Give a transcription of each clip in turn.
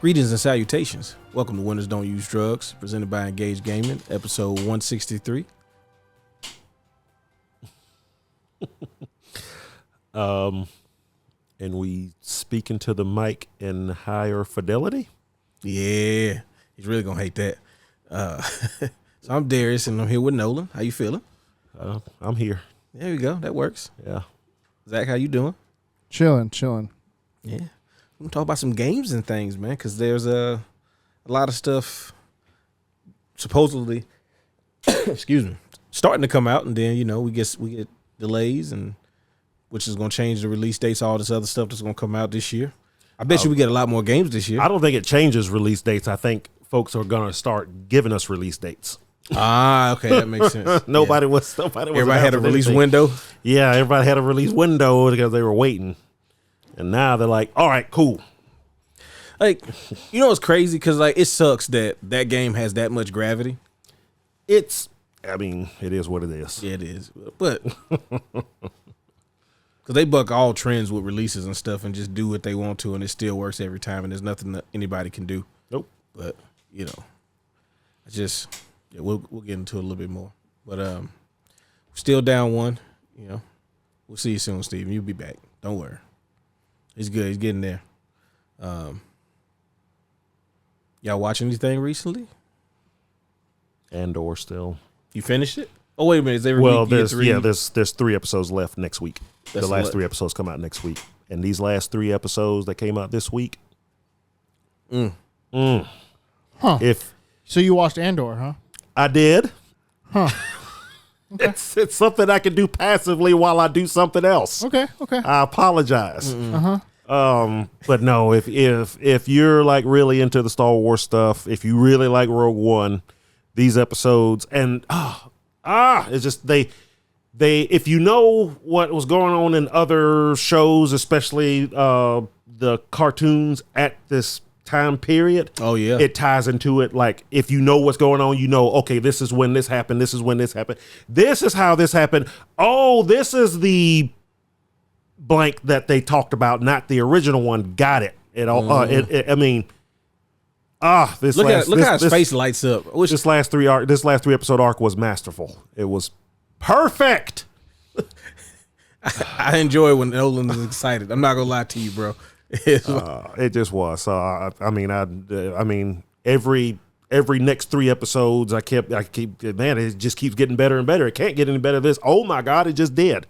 Greetings and salutations. Welcome to Winners Don't Use Drugs, presented by Engage Gaming, episode 163. And we speak into the mic in higher fidelity. Yeah, he's really gonna hate that. So I'm Darius, and I'm here with Nolan. How you feeling? I'm here. There we go. That works. Yeah. Zach, how you doing? Chilling. Yeah. We're gonna talk about some games and things, man, because there's a lot of stuff supposedly, excuse me, starting to come out, and then we get delays, and which is gonna change the release dates, all this other stuff that's gonna come out this year. I bet you we get a lot more games this year. I don't think it changes release dates. I think folks are gonna start giving us release dates. Ah, okay, that makes sense. Nobody was. Everybody had a release window. Yeah, everybody had a release window because they were waiting, and now they're like, "All right, cool." Like, it's crazy because it sucks that game has that much gravity. It is what it is. Yeah, it is, but because they buck all trends with releases and stuff and just do what they want to, and it still works every time, and there's nothing that anybody can do. Nope. But we'll get into it a little bit more. But still down one. We'll see you soon, Steven. You'll be back. Don't worry. He's good. He's getting there. Y'all watch anything recently? Andor still. You finished it? Oh, wait a minute. Is every week there's 3 episodes left next week. The last 3 episodes come out next week, and these last 3 episodes that came out this week. Huh? So you watched Andor, huh? I did. Huh? Okay. It's something I can do passively while I do something else. Okay. I apologize. Uh-huh. But no, if you're like really into the Star Wars stuff, if you really like Rogue One, these episodes and it's just they if you know what was going on in other shows, especially the cartoons at this time period. Oh yeah, it ties into it. Like if you know what's going on, okay, this is when this happened. This is when this happened. This is how this happened. Oh, this is the blank that they talked about, not the original one. Got it. Look how his face lights up. This last 3 episode arc was masterful. It was perfect. I enjoy when Nolan is excited. I'm not gonna lie to you, bro. It just was. Every next 3 episodes, I keep it just keeps getting better and better. It can't get any better than this. Oh my God, it just did.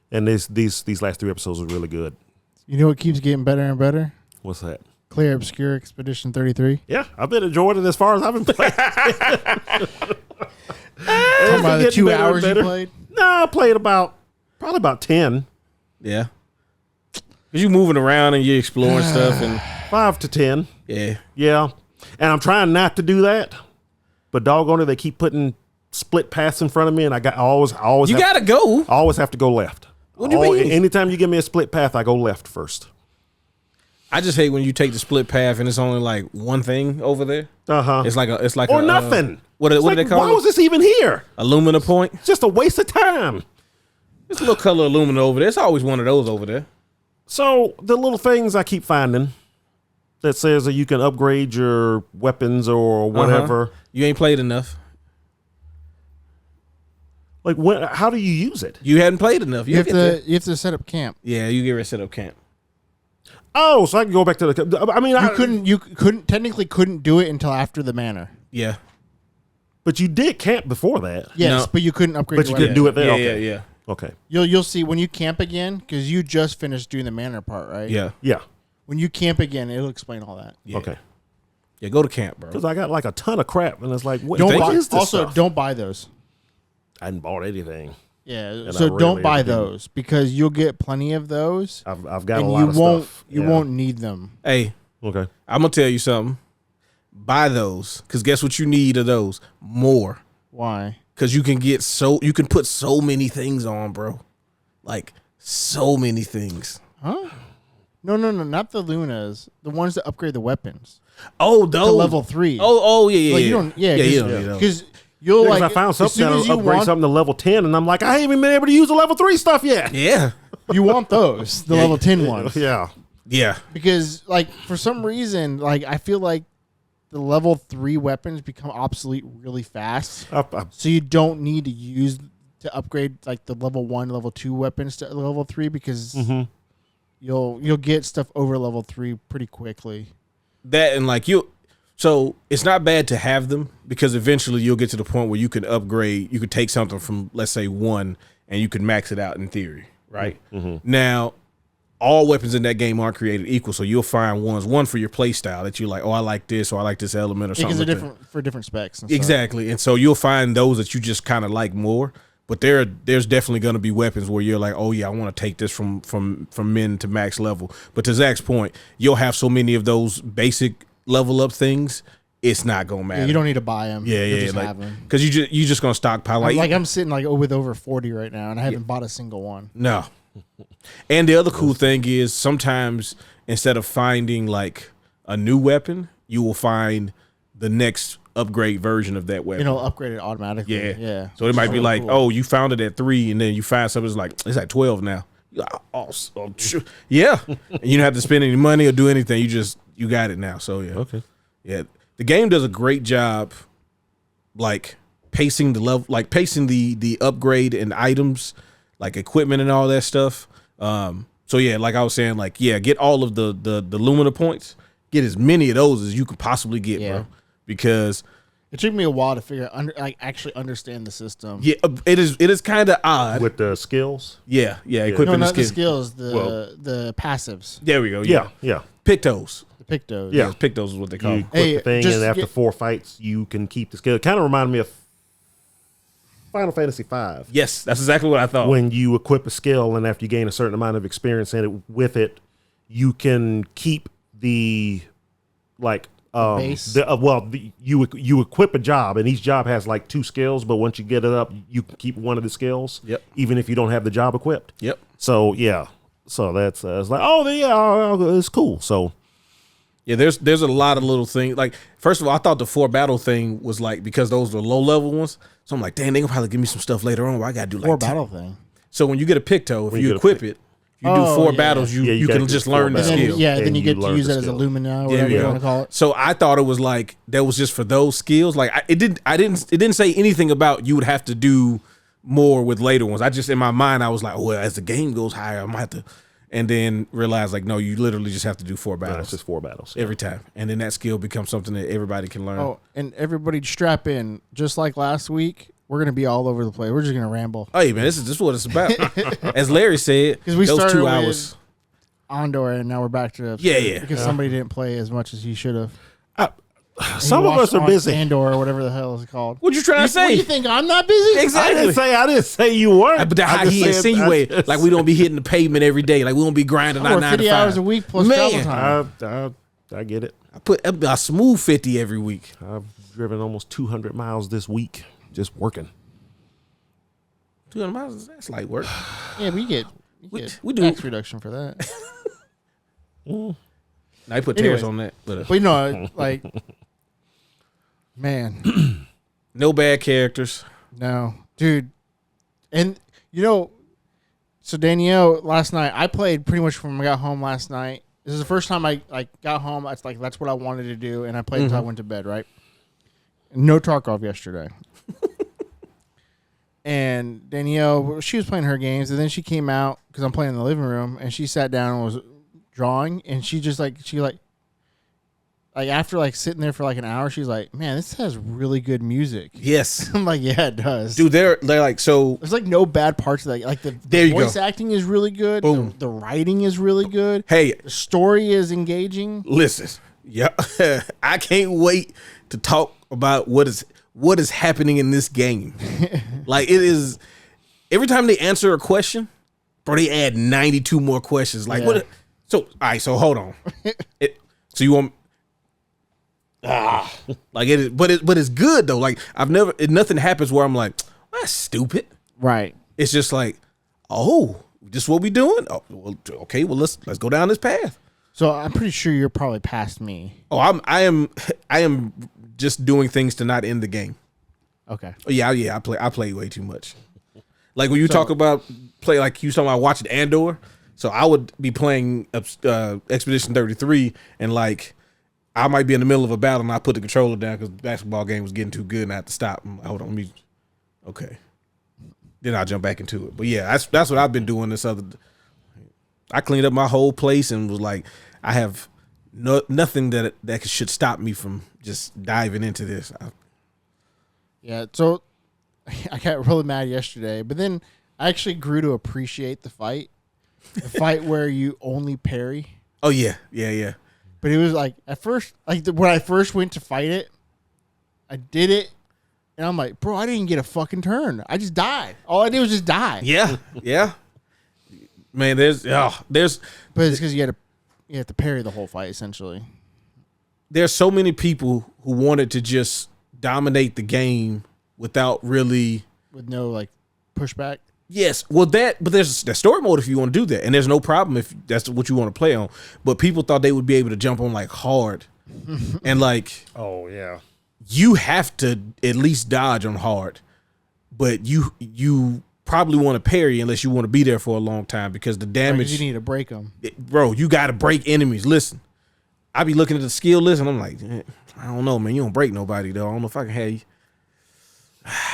And these last 3 episodes were really good. You know what keeps getting better and better? What's that? Clear Obscure Expedition 33. Yeah, I've been enjoying it as far as I've been playing. Talking about the 2 hours you played? No, I played probably about 10. Yeah. Because you're moving around and you're exploring stuff. And 5 to 10. Yeah. Yeah. And I'm trying not to do that. But doggone it, they keep putting split paths in front of me, and I always you gotta go. I always have to go left. What do you mean? Anytime you give me a split path, I go left first. I just hate when you take the split path and it's only like one thing over there. It's like nothing. What do they call it? Why was this even here? A Lumina point. It's just a waste of time. There's a little color of Lumina over there. It's always one of those over there. So the little things I keep finding that says that you can upgrade your weapons or whatever. You ain't played enough. Like how do you use it? You hadn't played enough. You have to set up camp. Yeah, you get ready to set up camp. Oh, so I can go back to the. You couldn't do it until after the manor. Yeah, but you did camp before that. Yes, no. But you couldn't upgrade. But you couldn't do it there. Okay. Yeah. Okay. You'll see when you camp again, because you just finished doing the manor part, right? Yeah. When you camp again, it'll explain all that. Yeah. Okay. Yeah, go to camp, bro. Because I got like a ton of crap, and it's like, what is this also, stuff? don't buy those. I hadn't bought anything. Yeah, so don't buy those because you'll get plenty of those. I've got a lot of stuff. You won't need them. Hey, okay. I'm gonna tell you something. Buy those, because guess what you need of those? More. Why? Because you can put so many things on, bro. Like so many things. Huh? No, not the Lunas. The ones that upgrade the weapons. Oh, those to level 3. Oh, yeah. Like, you don't need those because you'll like I found something that'll upgrade something to level 10, and I'm like, I ain't even been able to use the level 3 stuff yet. Yeah, you want those, the level 10 ones. Yeah. Yeah. Because like for some reason, like I feel like the level 3 weapons become obsolete really fast. So you don't need to upgrade like the level 1, level 2 weapons to level 3 because you'll get stuff over level 3 pretty quickly. That and like so it's not bad to have them because eventually you'll get to the point where you can upgrade. You could take something from, let's say, 1 and you can max it out in theory, right? Now, all weapons in that game aren't created equal, so you'll find one for your play style that you're like, oh, I like this or I like this element or something. Because they're different for different specs. And exactly, stuff. And so you'll find those that you just kind of like more. But there's definitely going to be weapons where you're like, oh yeah, I want to take this from min to max level. But to Zach's point, you'll have so many of those basic level up things, it's not gonna matter. Yeah, you don't need to buy them. Yeah, You'll just like, have them. because you just gonna stockpile. I'm sitting like with over 40 right now, and I haven't bought a single one. No. And the other cool thing is sometimes instead of finding like a new weapon, you will find the next upgrade version of that weapon. It'll upgrade it automatically. Yeah. So it might be like, cool. oh, you found it at 3, and then you find something it's at 12 now. You're like, oh, yeah. And you don't have to spend any money or do anything. You got it now. So yeah. Okay. Yeah. The game does a great job, like pacing the level, like pacing the upgrade and items, like equipment and all that stuff. So yeah, like I was saying, like get all of the Lumina points, get as many of those as you could possibly get, bro. Because it took me a while to figure out, actually understand the system. Yeah, it is kind of odd with the skills. Yeah, equipment. No, not the skills. The passives. There we go. Yeah. Pictos. The Pictos. Yeah, Pictos is what they call You them. equip the thing, and after 4 fights, you can keep the skill. It kind of reminded me of Final Fantasy V. Yes, that's exactly what I thought. When you equip a skill, and after you gain a certain amount of experience in it, with it, you can keep the like base. You equip a job, and each job has like 2 skills. But once you get it up, you can keep one of the skills. Yep. Even if you don't have the job equipped. Yep. So yeah. So that's it's like it's cool. So. Yeah, there's a lot of little things. Like, first of all, I thought the 4 battle thing was like, because those were low level ones. So I'm like, damn, they gonna probably give me some stuff later on where I gotta do like 4 battle thing. So when you get a Picto, if you equip it, you do 4 battles. You can just learn the skill. Then you get to use it as a Lumina or whatever you want to call it. So I thought it was like that was just for those skills. Like it didn't say anything about you would have to do more with later ones. I just in my mind I was like, well, as the game goes higher, I might have to. And then realize like, no, you literally just have to do 4 battles. It's just 4 battles every time, and then that skill becomes something that everybody can learn. Oh, and everybody strap in, just like last week. We're gonna be all over the place. We're just gonna ramble. Oh, yeah, man, this is what it's about. As Larry said, because we those started 2 hours. With Andor, and now we're back to because somebody didn't play as much as he should have. Some of us are busy. Andor or whatever the hell it's called. What you trying to say? What, you think I'm not busy? Exactly. I didn't say you weren't. But how he insinuated like we don't be hitting the pavement every day, like we don't be grinding our 9 to 5 hours a week plus travel time. I get it. I put a smooth 50 every week. I've driven almost 200 miles this week just working. 200 miles, that's light work. Yeah, we get tax reduction for that. I put tariffs on that. But you know, like, man. No bad characters. No. Dude. And, you know, so Danielle, last night, I played pretty much from when I got home last night. This is the first time I got home. That's what I wanted to do, and I played until I went to bed, right? No Tarkov yesterday. And Danielle, she was playing her games, and then she came out, because I'm playing in the living room, and she sat down and was drawing, and she after sitting there for like an hour, she's like, man, this has really good music. Yes. I'm like, yeah, it does. Dude, they're like, so there's like no bad parts of that. Like the voice acting is really good. Boom. The writing is really good. Hey, the story is engaging. Listen, yeah, I can't wait to talk about what is happening in this game. Like, it is every time they answer a question, bro, they add 92 more questions. Like, what? So, all right, so hold on. So you want? Like it is, but it's good though. Like nothing happens where I'm like, that's stupid. Right. It's just like, oh, this is what we doing? Oh, well, okay, well let's go down this path. So I'm pretty sure you're probably past me. Oh, I am just doing things to not end the game. Okay. Oh, yeah, I play way too much. Like when you talk about play, like you talking about watching Andor, So I would be playing Expedition 33, and like I might be in the middle of a battle, and I put the controller down because the basketball game was getting too good, and I had to stop. I'm like, hold on, me. Okay. Then I'll jump back into it. But yeah, that's what I've been doing this other. I cleaned up my whole place and was like, I have nothing that should stop me from just diving into this. Yeah, so I got really mad yesterday, but then I actually grew to appreciate the fight. The fight where you only parry. Oh yeah. But it was like at first, like when I first went to fight it, I did it, and I'm like, bro, I didn't get a fucking turn. I just died. All I did was just die. Yeah. Man, there's. But it's because you have to parry the whole fight essentially. There's so many people who wanted to just dominate the game without really with no like pushback. Yes, well but there's the story mode if you want to do that, and there's no problem if that's what you want to play on. But people thought they would be able to jump on like hard, and like oh yeah, you have to at least dodge on hard, but you probably want to parry unless you want to be there for a long time because the damage you need to break them, bro. You got to break enemies. Listen, I be looking at the skill list and I'm like, I don't know, man. You don't break nobody though. I don't know if I can have you.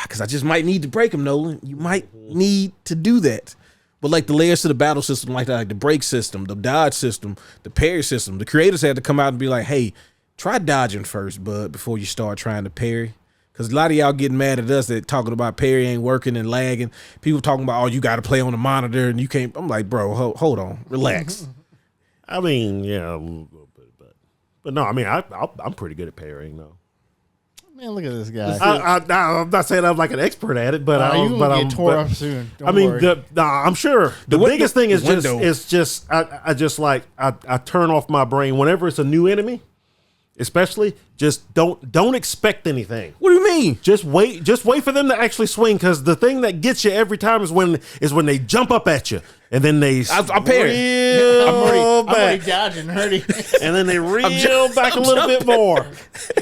Because I just might need to break them, Nolan. You might need to do that. But like the layers to the battle system, like the break system, the dodge system, the parry system, the creators had to come out and be like, hey, try dodging first, bud, before you start trying to parry. Because a lot of y'all getting mad at us that talking about parry ain't working and lagging. People talking about, oh, you got to play on the monitor and you can't. I'm like, bro, hold on. Relax. I mean, yeah, a little bit, but no, I mean, I'm pretty good at parrying, though. Man, look at this guy. I'm not saying I'm like an expert at it, but I'm get tore up soon. Don't I mean, worry. I'm sure the biggest thing is just I turn off my brain whenever it's a new enemy, especially. Just don't expect anything. What do you mean? Just wait for them to actually swing, because the thing that gets you every time is when they jump up at you and then they I'm parrying. I'm already dodging, hurting. And then they reel back a little bit more,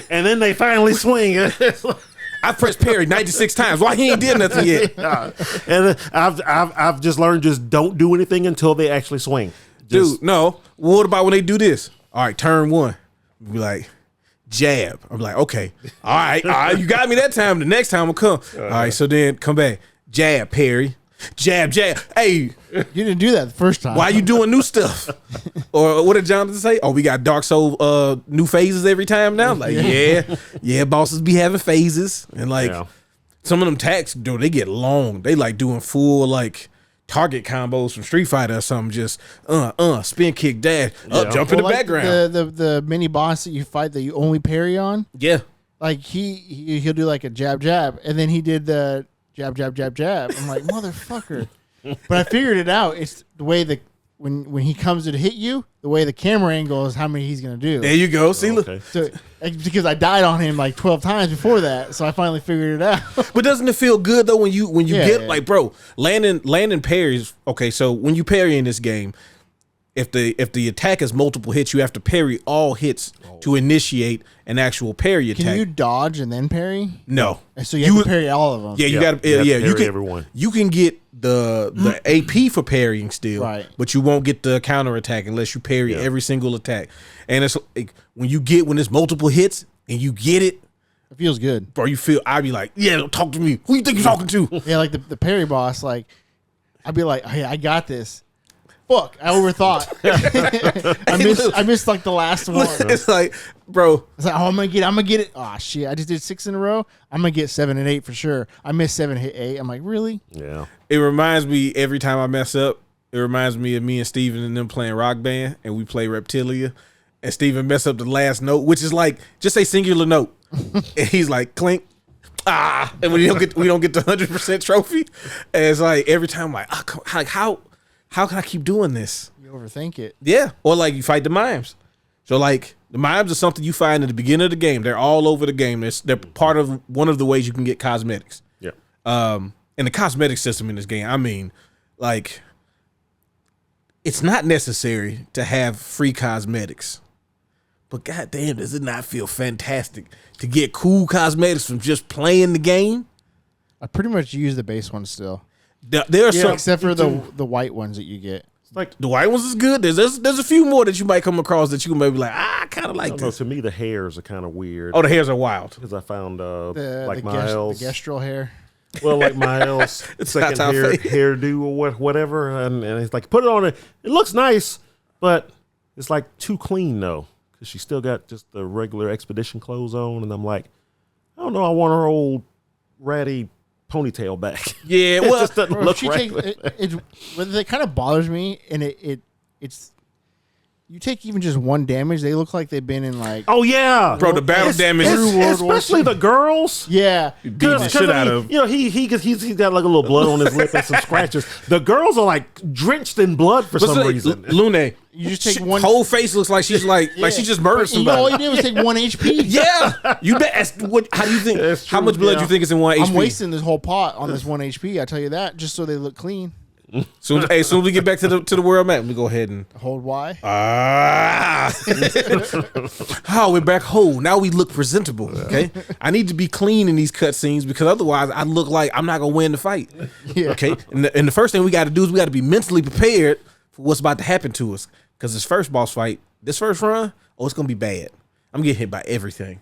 and then they finally swing. I pressed parry 96 times. Why he ain't did nothing yet? And I've just learned, just don't do anything until they actually swing. Dude, no. What about when they do this? All right, turn one. Be like, jab. I'm like, okay. All right, you got me that time. The next time will come. All right, so then come back. Jab, parry. Jab. Hey. You didn't do that the first time. Why you doing new stuff? Or what did Jonathan say? Oh, we got Dark Soul new phases every time now? Like, yeah, bosses be having phases. And like some of them attacks, dude, they get long. They like doing full like target combos from Street Fighter or something. Just spin kick dash, jump in the background. The mini boss that you fight that you only parry on. Yeah. Like he'll do like a jab, and then he did the jab. I'm like, motherfucker. But I figured it out. It's the way when he comes to hit you, the way the camera angle is how many he's gonna do. There you go. See, look. So, because I died on him like 12 times before that, so I finally figured it out. But doesn't it feel good though when you get like, bro, landing parries? Okay, so when you parry in this game, if the attack is multiple hits, you have to parry all hits to initiate an actual parry attack. Can you dodge and then parry? No. So you have to parry all of them. Yeah, you got to. Yeah, you can. Everyone. You can get the AP for parrying still, right? But you won't get the counter attack unless you parry every single attack. And it's like when it's multiple hits and you get it. It feels good, bro. I'd be like, yeah, don't talk to me. Who you think you're talking to? Yeah, like the parry boss. Like, I'd be like, hey, I got this. Fuck, I overthought. I missed like the last one. It's like, bro. It's like, oh, I'm gonna get it. Oh shit, I just did 6 in a row. I'm gonna get 7 and 8 for sure. I missed 7, hit 8. I'm like, really? Yeah. It reminds me every time I mess up. It reminds me of me and Steven and them playing Rock Band, and we play Reptilia, and Steven mess up the last note, which is like just a singular note, and he's like clink. And we don't get the 100% trophy. And it's like every time, like, how can I keep doing this? You overthink it. Yeah. Or like you fight the mimes. So like the mimes are something you find at the beginning of the game. They're all over the game. They're part of one of the ways you can get cosmetics. Yeah. And the cosmetic system in this game, I mean, like, it's not necessary to have free cosmetics. But goddamn, does it not feel fantastic to get cool cosmetics from just playing the game? I pretty much use the base ones still. There are some, except for the white ones that you get. like the white ones is good. There's a few more that you might come across that you can maybe like, I kind of like this. To me, the hairs are kind of weird. Oh, the hairs are wild. Because I found the Miles. The gestural hair. Well, like Miles' second hairdo or whatever. And it's like, put it on it. It looks nice, but it's like too clean, though. Because she still got just the regular expedition clothes on. And I'm like, I don't know. I want her old ratty ponytail back. Yeah, well, it just doesn't look right. It kind of bothers me, and it's you take even just one damage, they look like they've been in like yeah, bro, the battle damage, especially the girls. Yeah, beating the shit out of. He's got like a little blood on his lip and some scratches. The girls are like drenched in blood for some reason. Lune, you just take one whole face looks like she's like she just murdered somebody. All you did was take 1 HP. Yeah, you bet. How do you think? How much blood do you think is in 1 HP? I'm wasting this whole pot on this 1 HP. I tell you that, just so they look clean. Soon as we get back to the world map, we go ahead and hold Y. We're back whole. Now we look presentable. Okay, I need to be clean in these cutscenes because otherwise I look like I'm not gonna win the fight. Yeah. Okay, and the first thing we got to do is we got to be mentally prepared for what's about to happen to us because this first boss fight, this first run, it's gonna be bad. I'm getting hit by everything.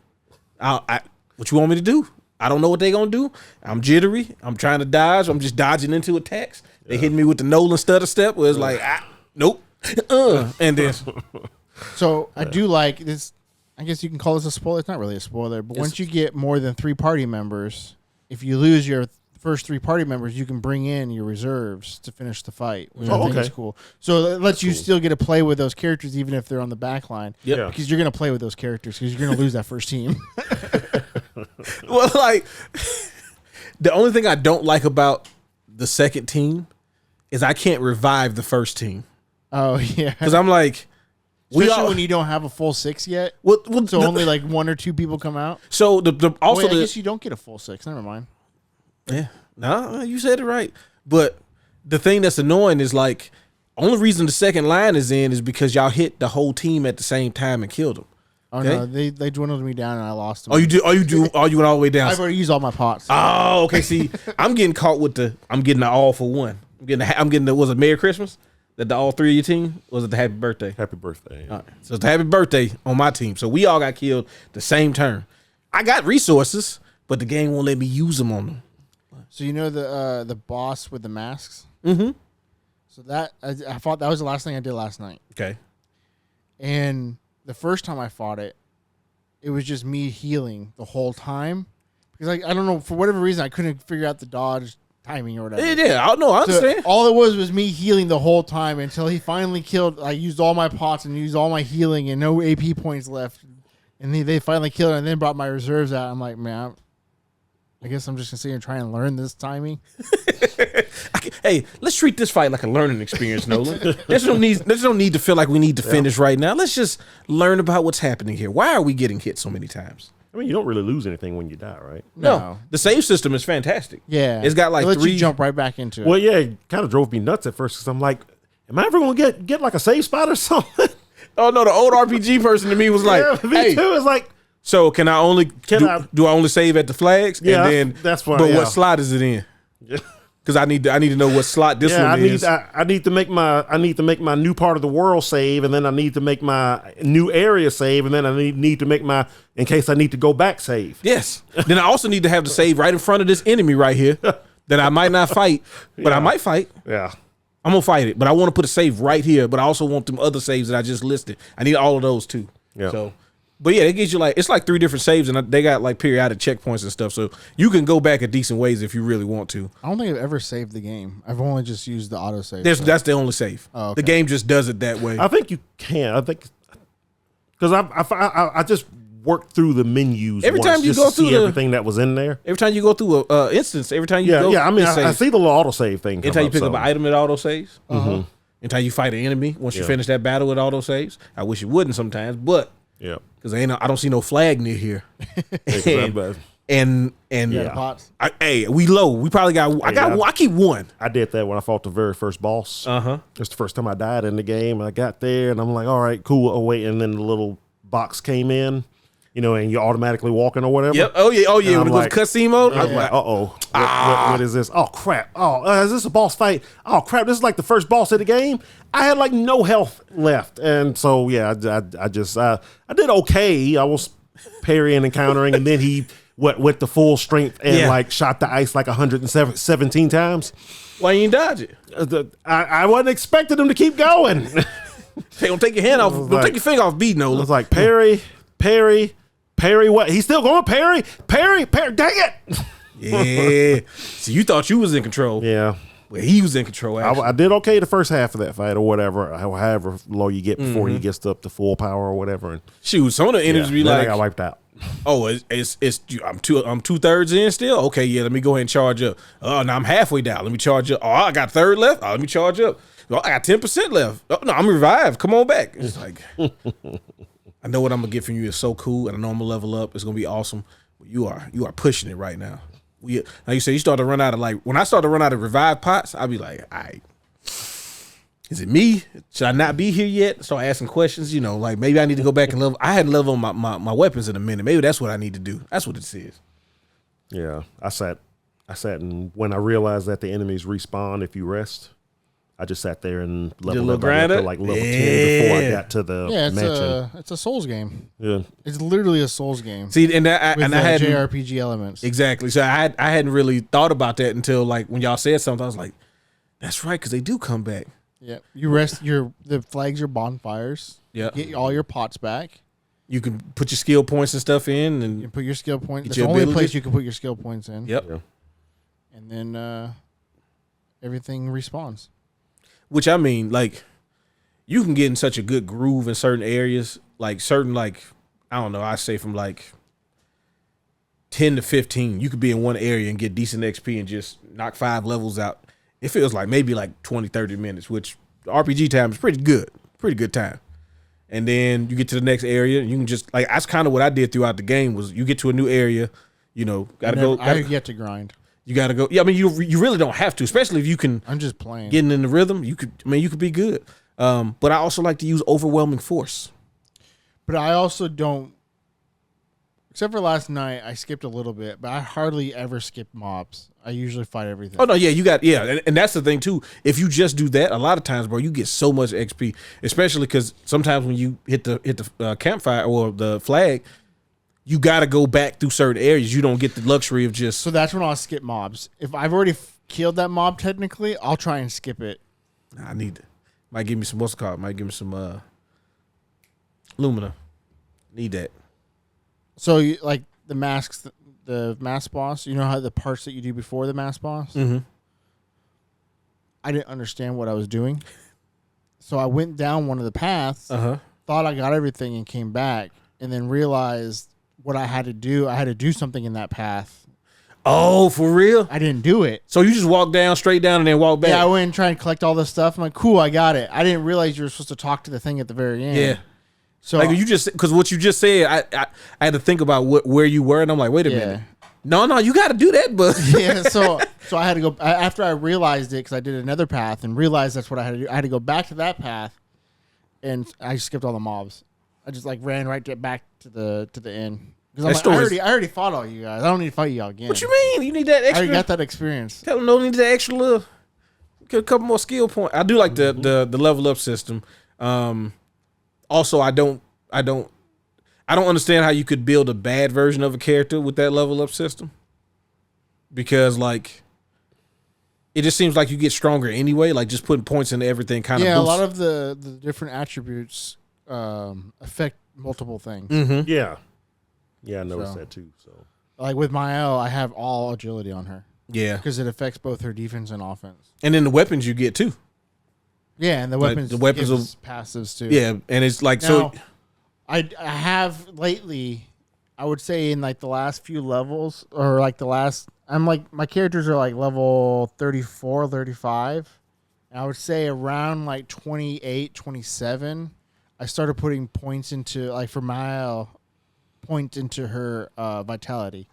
What you want me to do? I don't know what they gonna do. I'm jittery. I'm trying to dodge. I'm just dodging into attacks. They hit me with the Nolan stutter step where it's like, nope. And then. So I do like this. I guess you can call this a spoiler. It's not really a spoiler, but once you get more than 3 party members, if you lose your first 3 party members, you can bring in your reserves to finish the fight, which I think is cool. So it lets you still get to play with those characters even if they're on the back line. Yep. Because you're going to play with those characters because you're going to lose that first team. Well, like, the only thing I don't like about the second team is I can't revive the first team. Oh, yeah. Because I'm like, especially when you don't have a full 6 yet. So only like 1 or 2 people come out. So I guess you don't get a full 6. Never mind. Yeah, no, you said it right. But the thing that's annoying is like, only reason the second line is in is because y'all hit the whole team at the same time and killed them. Oh no, they dwindled me down and I lost them. Oh, you do? Oh, you went all the way down. I've already used all my pots. Oh, okay. See, I'm getting caught with I'm getting the all for one. I'm getting the was it Merry Christmas? That the all 3 of your team was it the Happy Birthday? Happy birthday. All right. So it's the Happy Birthday on my team. So we all got killed the same turn. I got resources, but the game won't let me use them on them. So you know the boss with the masks? Mm-hmm. So that I thought that was the last thing I did last night. Okay. And the first time I fought it, it was just me healing the whole time. Because I don't know, for whatever reason, I couldn't figure out the dodge timing or whatever. Yeah, I understand. So all it was me healing the whole time until he finally killed. I used all my pots and used all my healing and no AP points left. And they finally killed it and then brought my reserves out. I'm like, man, I guess I'm just going to sit here and try and learn this timing. Hey, let's treat this fight like a learning experience, Nolan. There's no need to feel like we need to finish right now. Let's just learn about what's happening here. Why are we getting hit so many times? I mean, you don't really lose anything when you die, right? No. The save system is fantastic. Yeah. It's got like it lets 3... you jump right back into it. Well, yeah, it kind of drove me nuts at first because I'm like, am I ever going to get like a save spot or something? Oh, no, the old RPG person to me was like, yeah, me too. It's like, so can I only do I only save at the flags? Yeah, and then that's fine. But what slot is it in? Because I need to know what slot this one is. I need to make my new part of the world save, and then I need to make my new area save, and then I need to make my in case I need to go back save. Yes. Then I also need to have the save right in front of this enemy right here that I might not fight, but I might fight. Yeah. I'm gonna fight it, but I want to put a save right here. But I also want them other saves that I just listed. I need all of those too. Yeah. So. But yeah, it gives you it's like 3 different saves, and they got like periodic checkpoints and stuff. So you can go back a decent ways if you really want to. I don't think I've ever saved the game. I've only just used the auto-save. That's the only save. Oh, okay. The game just does it that way. I think you can. I think because I just worked through the menus every time you go through everything that was in there. Every time you go through a instance, every time you go, I mean, I see the little autosave thing. Anytime you pick up an item, it auto saves. Mm-hmm. Anytime you fight an enemy, once you finish that battle, it auto saves. I wish it wouldn't sometimes, but. Yeah, because I don't see no flag near here. and pots. We low. We probably got. I keep 1. I did that when I fought the very first boss. It's the first time I died in the game. I got there and I'm like, all right, cool. Oh wait, and then the little box came in. and you're automatically walking or whatever. Yep. Oh yeah. And When it goes to cutscene mode, I was like, what is this? Oh crap! Oh, is this a boss fight? Oh crap! This is like the first boss of the game. I had like no health left, and so yeah, I did okay. I was parrying and countering, and then he went to full strength and like shot the ice like 117 times. Why you ain't dodge it? I wasn't expecting him to keep going. Hey, don't take your hand off. Don't take your finger off beat, Nola. I was like, parry. What? He's still going, parry. Dang it. Yeah. So you thought you was in control. Yeah. Well, he was in control, actually. I did okay the first half of that fight or whatever, however low you get before he gets up to full power or whatever. And shoot, some of the enemies be like, I got wiped out. Oh, I'm 2/3 in still. Okay, yeah. Let me go ahead and charge up. Oh, now I'm halfway down. Let me charge up. Oh, I got a third left. Oh, let me charge up. Oh, I got 10% left. Oh, no, I'm revived. Come on back. It's like, I know what I'm gonna get from you is so cool, and I know I'm gonna level up. It's gonna be awesome. You are pushing it right now. Like you said, you start to run out of when I start to run out of revived pots, I'll be like, all right. Is it me? Should I not be here yet? Start asking questions, like maybe I need to go back and level. I hadn't leveled my weapons in a minute. Maybe that's what I need to do. That's what it says. Yeah. I sat and when I realized that the enemies respawn if you rest, I just sat there and leveled up to like level 10 before I got to the mansion. It's a Souls game. Yeah. It's literally a Souls game. See, and I had JRPG elements. Exactly. So I hadn't really thought about that until like when y'all said something. I was like, that's right, because they do come back. Yeah, you rest the flags are bonfires. Yeah, get all your pots back. You can put your skill points and stuff in, and you put your skill points. It's the only place you can put your skill points in. Yep. Yeah. And then everything respawns. Which I mean, like, you can get in such a good groove in certain areas, I don't know, I say from like 10 to 15, you could be in one area and get decent XP and just knock 5 levels out. It feels like maybe like 20, 30 minutes, which RPG time is pretty good time. And then you get to the next area and you can just that's kind of what I did throughout the game was you get to a new area, I have yet to grind. You gotta go. Yeah, I mean you really don't have to, especially if you can. I'm just playing. Getting in the rhythm, you could be good. But I also like to use overwhelming force. But I also don't. Except for last night, I skipped a little bit, but I hardly ever skip mobs. I usually fight everything. Oh no, yeah, and that's the thing too. If you just do that, a lot of times, bro, you get so much XP. Especially because sometimes when you hit the campfire or the flag, you got to go back through certain areas. You don't get the luxury of just. So that's when I'll skip mobs. If I've already killed that mob, technically, I'll try and skip it. I need to. Might give me some what's it called? Might give me some Lumina. Need that. So like the masks, the mask boss. You know how the parts that you do before the mask boss. Mm-hmm. I didn't understand what I was doing, so I went down one of the paths. Thought I got everything and came back, and then realized what I had to do. I had to do something in that path. Oh, for real? I didn't do it. So you just walk down, straight down, and then walk back? Yeah, I went and tried and collect all this stuff. I'm like, cool, I got it. I didn't realize you were supposed to talk to the thing at the very end. Yeah. So like you just, because what you just said, I had to think about where you were, and I'm like, wait a minute. No, you got to do that, but yeah. So I had to go after I realized it because I did another path and realized that's what I had to do. I had to go back to that path, and I skipped all the mobs. I just ran right back to the end. Because I already fought all you guys. I don't need to fight y'all again. What you mean? You need that extra? I already got that experience. Tell them no need that extra little. Get a couple more skill points. I do like the level up system. Also, I don't understand how you could build a bad version of a character with that level up system. Because it just seems like you get stronger anyway. Like just putting points into everything kind of. Yeah, a lot of the different attributes affect multiple things. Mm-hmm. Yeah. Yeah, I noticed that too. So, like with Mael, I have all agility on her. Yeah, because it affects both her defense and offense. And then the weapons you get too. Yeah, and the weapons are passives too. Yeah, and it's like now, so. I have lately, I would say in like the last few levels or like the last, I'm like my characters are like level 34, 35. And I would say around like 28, 27, I started putting points into like for Mael. Point into her vitality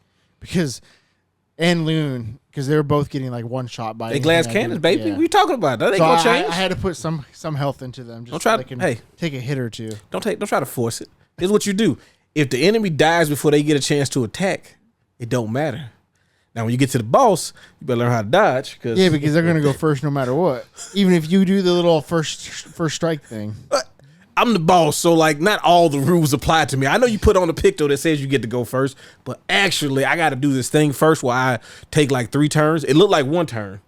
and Loon because they were both getting like one shot by they glass cannons, baby. Yeah. What you talking about? That ain't gonna change. I had to put some health into them. Just don't try so they can take a hit or two. Don't try to force it. Here's what you do. if the enemy dies before they get a chance to attack, it don't matter. Now, when you get to the boss, you better learn how to dodge. Yeah, because they're going to go first no matter what. Even if you do the little first strike thing. I'm the boss, so like not all the rules apply to me. I know you put on a picto that says you get to go first, but actually I got to do this thing first where I take like 3 turns. It looked like 1 turn.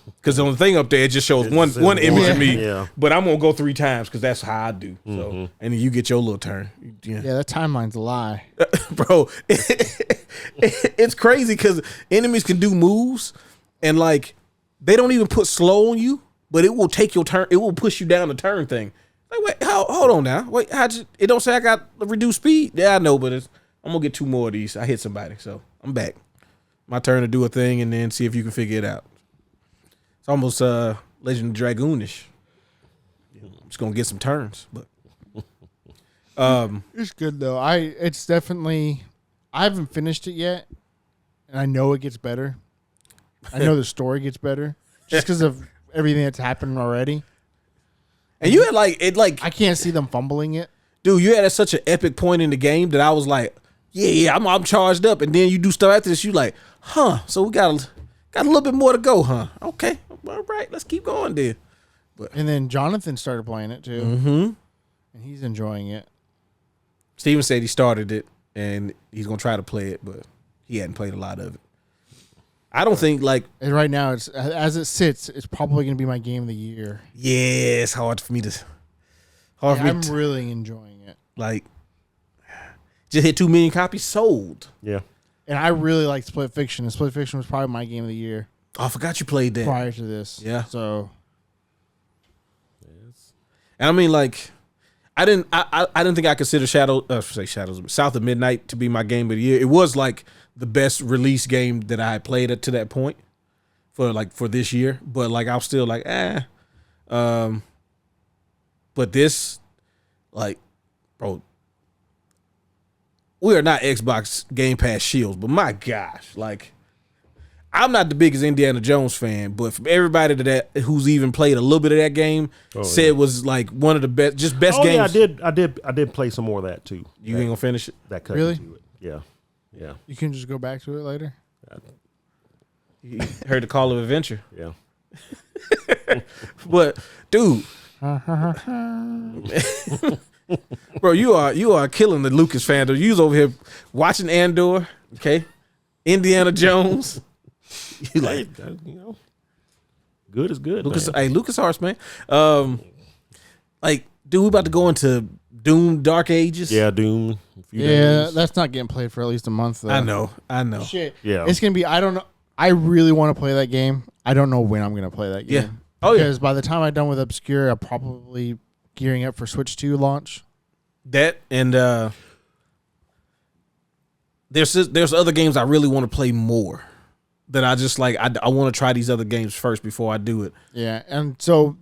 Because on the thing up there, it just shows one image of me. Yeah. But I'm going to go 3 times because that's how I do. So, and then you get your little turn. Yeah, that timeline's a lie. Bro, it's crazy because enemies can do moves and like they don't even put slow on you, but it will take your turn. It will push you down the turn thing. Like, wait, hold on now. Wait, it don't say I got reduced speed? Yeah, I know, but I'm going to get 2 more of these. I hit somebody, so I'm back. My turn to do a thing and then see if you can figure it out. It's almost Legend of Dragoonish. I'm just going to get some turns, but it's good though. It's definitely, I haven't finished it yet, and I know it gets better. I know the story gets better just because of everything that's happened already. And you had I can't see them fumbling it. Dude, you had such an epic point in the game that I was like, yeah, I'm charged up. And then you do stuff after this, you like, so we got a little bit more to go, huh? Okay, all right, let's keep going there. And then Jonathan started playing it too, and he's enjoying it. Steven said he started it and he's gonna try to play it, but he hadn't played a lot of it. I don't think and right now it's as it sits, it's probably gonna be my game of the year. Yeah, it's hard for me to. I'm really enjoying it. Like, just hit 2 million copies sold. Yeah, and I really like Split Fiction. And Split Fiction was probably my game of the year. Oh, I forgot you played that prior to this. Yeah, so. Yes. And I mean, like, I didn't think I considered South of Midnight to be my game of the year. It was like the best release game that I had played to that point for this year. But like I was still like, but this, like, bro, we are not Xbox Game Pass shields, but my gosh, like, I'm not the biggest Indiana Jones fan, but from everybody who's even played a little bit of that game said it was like one of the best games. Yeah, I did play some more of that too. You ain't gonna finish it? That cut really? into it. Yeah. You can just go back to it later. You heard the call of adventure. Yeah. But dude, bro, you are killing the Lucas fandom. You was over here watching Andor, okay? Indiana Jones. You like, good is good. LucasArts, man. Like, dude, we about to go into Doom Dark Ages. Yeah, Doom. Yeah, that's not getting played for at least a month, though. I know. Shit. Yeah. It's going to be, I don't know. I really want to play that game. I don't know when I'm going to play that game. Yeah. Oh, yeah. Because by the time I'm done with Obscure, I'm probably gearing up for Switch 2 launch. That and there's other games I really want to play more. That I just like. I want to try these other games first before I do it. Yeah, and so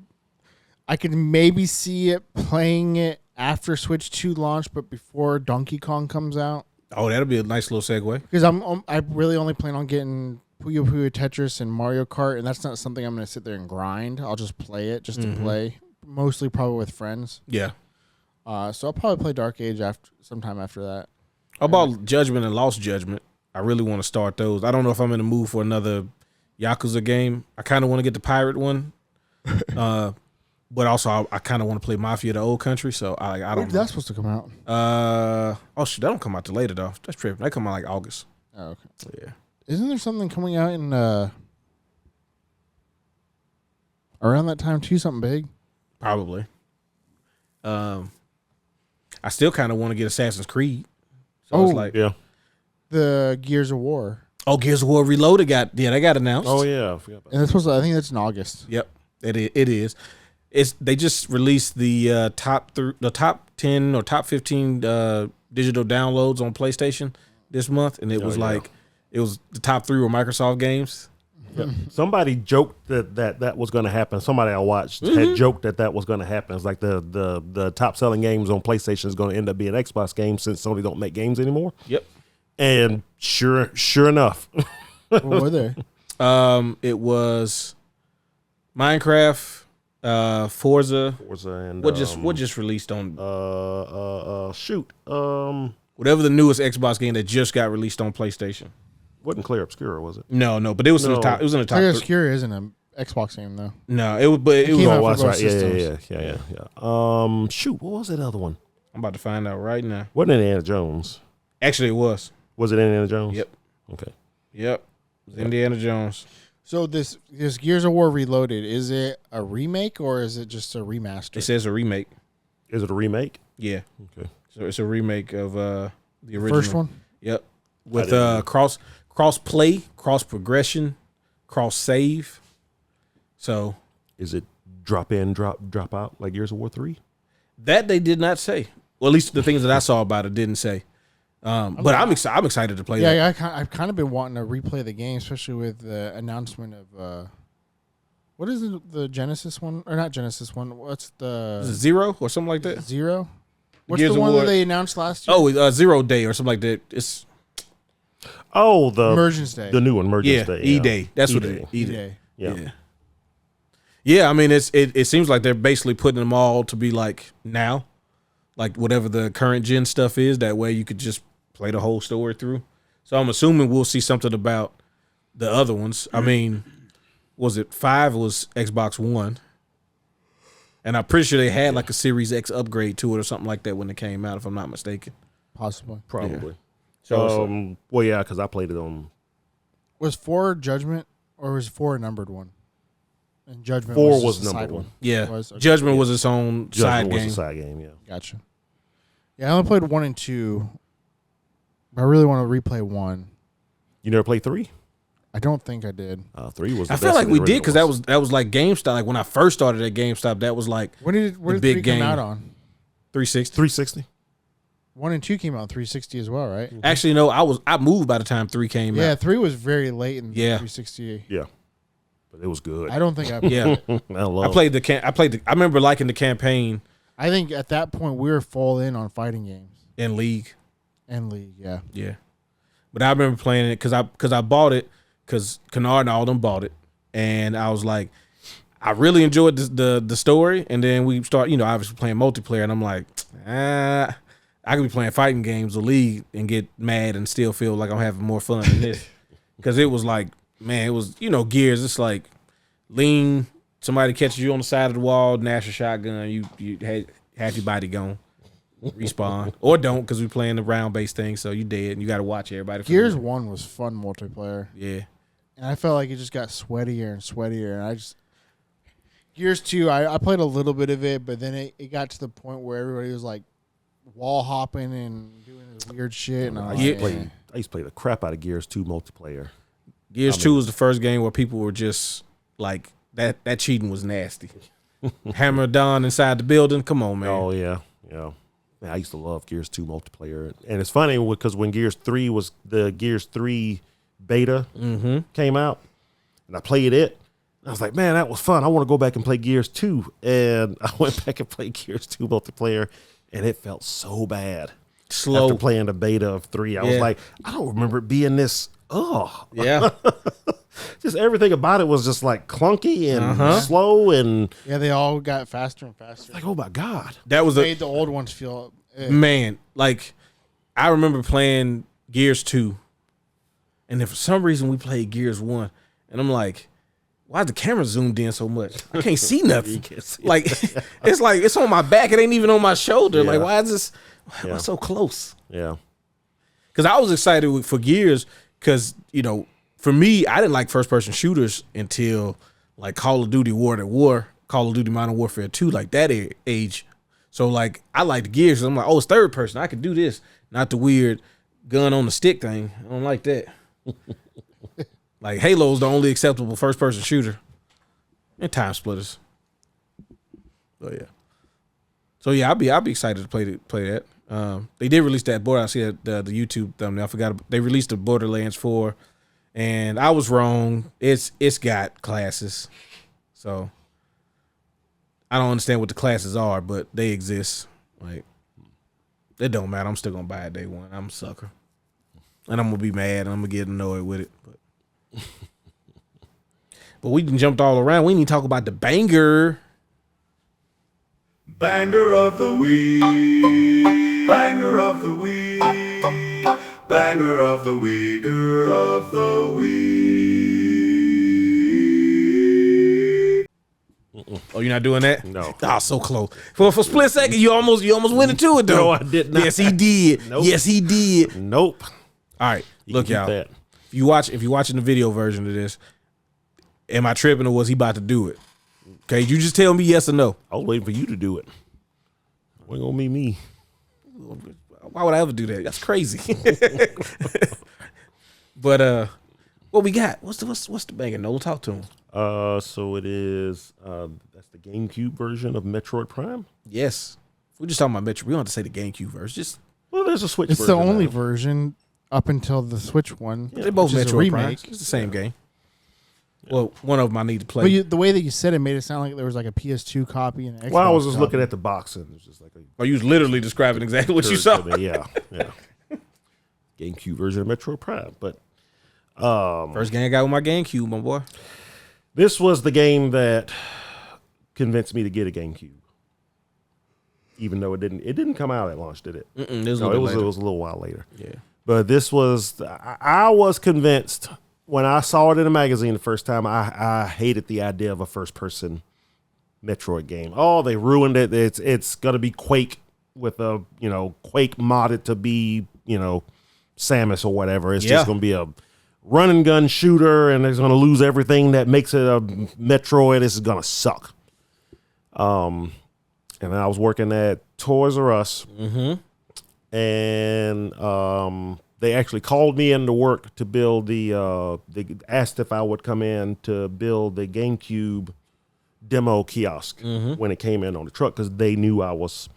I could maybe see it playing it after Switch 2 launch, but before Donkey Kong comes out. Oh, that'll be a nice little segue. Because I really only plan on getting Puyo Puyo Tetris and Mario Kart, and that's not something I'm going to sit there and grind. I'll just play it just to play, mostly probably with friends. Yeah. So I'll probably play Dark Age sometime after that. How about Judgment and Lost Judgment? I really want to start those. I don't know if I'm in the mood for another Yakuza game. I kind of want to get the pirate one, but also I kind of want to play Mafia: The Old Country. So I don't. When's that supposed to come out? Oh shit, that don't come out till later though. That's tripping. That come out like August. Oh, okay. Yeah. Isn't there something coming out in around that time too? Something big? Probably. I still kind of want to get Assassin's Creed. So it's like, yeah. The Gears of War. Oh, Gears of War Reloaded they got announced. Oh yeah, I forgot about And it's supposed to, I think that's in August. Yep, it is. They just released the top 10 or top 15 digital downloads on PlayStation this month, and it was the top 3 were Microsoft games. Yep. Somebody joked that was going to happen. Somebody I watched had joked that was going to happen. It's like the top selling games on PlayStation is going to end up being Xbox games since Sony don't make games anymore. Yep. And sure enough, What were they? It was Minecraft, Forza, and what just released on. Whatever the newest Xbox game that just got released on PlayStation. Wasn't Clear Obscura, was it? No, but it was in the top. It was in the top. Clear Obscura isn't an Xbox game though. No, it was. But it was. came out Oh, for that's both right. systems. Yeah. Shoot, what was that other one? I'm about to find out right now. Wasn't it Indiana Jones? Actually, it was. Was it Indiana Jones? Yep. Okay. Yep. It was Indiana Jones. So this Gears of War Reloaded, is it a remake or is it just a remaster? It says a remake. Is it a remake? Yeah. Okay. So it's a remake of the original First one. Yep. With cross play, cross progression, cross save. So Is it drop in, drop out like Gears of War 3? that they did not say. Well, at least the things that I saw about it didn't say. But I'm excited to play that. Yeah, I've kind of been wanting to replay the game, especially with the announcement of what is the Genesis one or not Genesis one? What's the Is it Zero or something like that? Zero? What's Gears the of one War- that they announced last year? Oh, 0 Day or something like that. It's Oh, the Emergence Day. the new one, Emergence Day. E Day. That's what E-Day. it is. E Day. Day. Yeah. Yeah, I mean it seems like they're basically putting them all to be like now. Like whatever the current gen stuff is, that way you could just play the whole story through. So I'm assuming we'll see something about the other ones. I mean, was it 5 was Xbox One? And I'm pretty sure they had like a Series X upgrade to it or something like that when it came out, if I'm not mistaken. Possibly. Probably. So Well, yeah, because I played it on. Was 4 Judgment or was 4 a numbered one? And Judgment 4 just was a number side one. yeah, Was? Okay. Judgment was its own side Judgment was game. a side game, yeah. Gotcha. Yeah, I only played 1 and 2. But I really want to replay 1. You never played 3? I don't think I did. 3 was the I feel best like of we the did because originals. that was like GameStop. Like when I first started at GameStop, that was like When did The 3 big come game. out on? 360. 360. 1 and 2 came out on 360 as well, right? Actually, no, I moved by the time 3 came Yeah, out. 3 was very late in the Yeah. 360. Yeah. But it was good. I don't think I. Yeah, I remember liking the campaign I think at that point we were full in on fighting games in League. and League. Yeah. Yeah, but I remember playing it because I bought it because Kennard and all them bought it, and I was like, I really enjoyed the story, and then we start obviously playing multiplayer, and I'm like, I could be playing fighting games or League and get mad and still feel like I'm having more fun than this because it was like, man, it was Gears. It's like lean. Somebody catches you on the side of the wall, nash a shotgun. You had half your body gone. Respawn or don't because we playing the round based thing, so you dead and you got to watch everybody. Gears 1 was fun multiplayer, Yeah, and I felt like it just got sweatier and sweatier. And I just Gears 2, I played a little bit of it, but then it got to the point where everybody was like wall hopping and doing this weird shit. And I I used to play the crap out of Gears 2 multiplayer. Gears 2 was the first game where people were just like that cheating was nasty. Hammer Dawn inside the building. Come on, man. Oh, yeah. Yeah. Man, I used to love Gears 2 multiplayer. And it's funny because when Gears 3 was the Gears 3 beta came out, and I played it, I was like, man, that was fun. I want to go back and play Gears 2. And I went back and played Gears 2 multiplayer, and it felt so bad. Slow. After playing the beta of 3, I was like, I don't remember it being this. Oh, Yeah. just everything about it was just like clunky and slow and yeah, they all got faster and faster. like, oh my God. That was Made the old ones feel. Man, like I remember playing Gears 2, and then for some reason we played Gears 1, and I'm like, why is the camera zoomed in so much? I can't see nothing. You can't see like it's like it's on my back. It ain't even on my shoulder. Yeah. Like why is this? Why am I Yeah. so close? Yeah. Because I was excited for Gears because for me I didn't like first person shooters until like Call of Duty World at War, Call of Duty Modern Warfare 2, like that age. So like I liked Gears. I'm like, oh, it's third person. I could do this, not the weird gun on the stick thing. I don't like that. Like Halo's the only acceptable first person shooter, and Time Splitters. Oh yeah. So yeah, I'll be excited to play that. They did release that border. I see that the YouTube thumbnail. I forgot they released the Borderlands 4, and I was wrong. It's got classes, so I don't understand what the classes are, but they exist. Like it don't matter. I'm still gonna buy it day one. I'm a sucker, and I'm gonna be mad and I'm gonna get annoyed with it. But we done jumped all around. We need to talk about the banger. Banger of the week. Banger of the week. Banger of the week. Banger of the week. Oh, you're not doing that? No. Oh, so close. For a split second, you almost went into it though. No, I did not. Yes, he did. Nope. Yes, he did. Nope. All right, look, can y'all. keep that. If you're watching the video version of this, am I tripping or was he about to do it? Okay, you just tell me yes or no. I was waiting for you to do it. Wasn't gonna be me. Why would I ever do that? That's crazy. But what we got? What's the banger? No, we'll talk to him. So it is that's the GameCube version of Metroid Prime. Yes, we're just talking about Metro. We don't have to say the GameCube version. Just There's a Switch. It's version the only now. version up until the Switch one. they're both which is a Metroid remake. Primes. It's the same game. Well, one of them I need to play. But the way that you said it made it sound like there was like a PS2 copy and an Xbox Well, I was just copy. looking at the box and it was just like Or you was literally describing exactly what you saw. Yeah. GameCube version of Metroid Prime, but First game I got with my GameCube, my boy. this was the game that convinced me to get a GameCube. Even though it didn't come out at launch, did it? It No, it was a little while later. Yeah. But this was, I was convinced when I saw it in a magazine the first time. I hated the idea of a first-person Metroid game. Oh, they ruined it. It's gonna be Quake with a Quake modded to be Samus or whatever. It's just gonna be a run and gun shooter, and it's gonna lose everything that makes it a Metroid. This is gonna suck. And I was working at Toys R Us, and they actually called me into work to build they asked if I would come in to build the GameCube demo kiosk when it came in on the truck, because they knew I was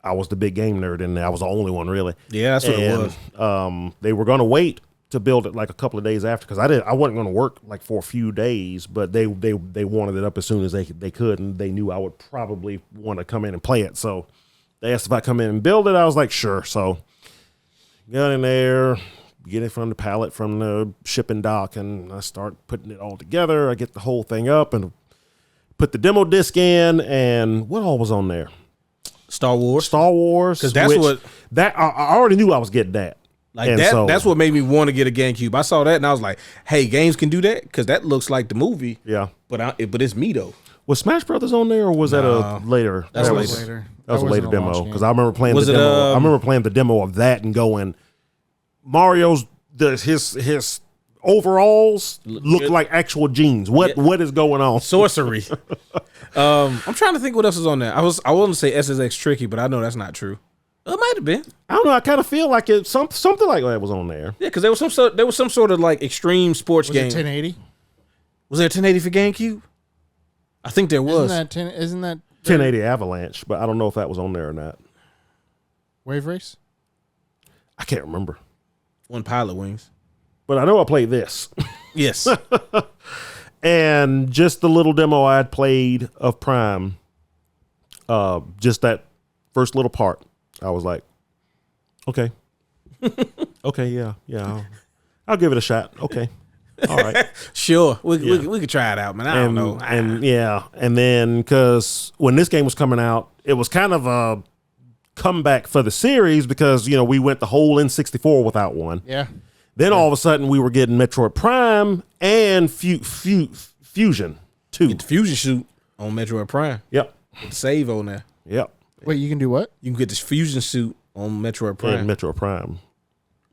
the big game nerd, and I was the only one really. Yeah, that's what it was. They were going to wait to build it like a couple of days after, because I wasn't going to work like for a few days, but they wanted it up as soon as they could, and they knew I would probably want to come in and play it. So they asked if I come in and build it. I was like, sure. So got in there, get it from the pallet from the shipping dock, and I start putting it all together. I get the whole thing up and put the demo disc in, and what all was on there? Star Wars. Because that's what I already knew I was getting that. Like and that. so, That's what made me want to get a GameCube. I saw that and I was like, "Hey, games can do that," because that looks like the movie. Yeah, but it's me though. Was Smash Brothers on there, or was that a later? That was later. That was a later wasn't demo, launch because game. I remember playing Was the it, demo. I remember playing the demo of that and going, Mario's his overalls look like actual jeans. What is going on? Sorcery. I'm trying to think what else is on there. I want to say SSX Tricky, but I know that's not true. It might have been. I don't know. I kind of feel like something like that was on there. Yeah, because there was some sort of like extreme sports Was it game. 1080? Was there a 1080 for GameCube? I think there was. Isn't that 1080 Avalanche, but I don't know if that was on there or not. Wave Race? I can't remember, One Pilot Wings. but I know I played this. Yes. And just the little demo I had played of Prime, just that first little part, I was like, okay, okay, yeah, I'll give it a shot. Okay, all right, Sure. We could try it out, man. I don't know. and yeah, and then because when this game was coming out, it was kind of a comeback for the series, because we went the whole N64 without one. Yeah. Then all of a sudden we were getting Metroid Prime and Fusion 2. Get the fusion suit on Metroid Prime. Yep. Get the save on there. Yep. Wait, you can do what? You can get this fusion suit on Metroid Prime. And Metroid Prime.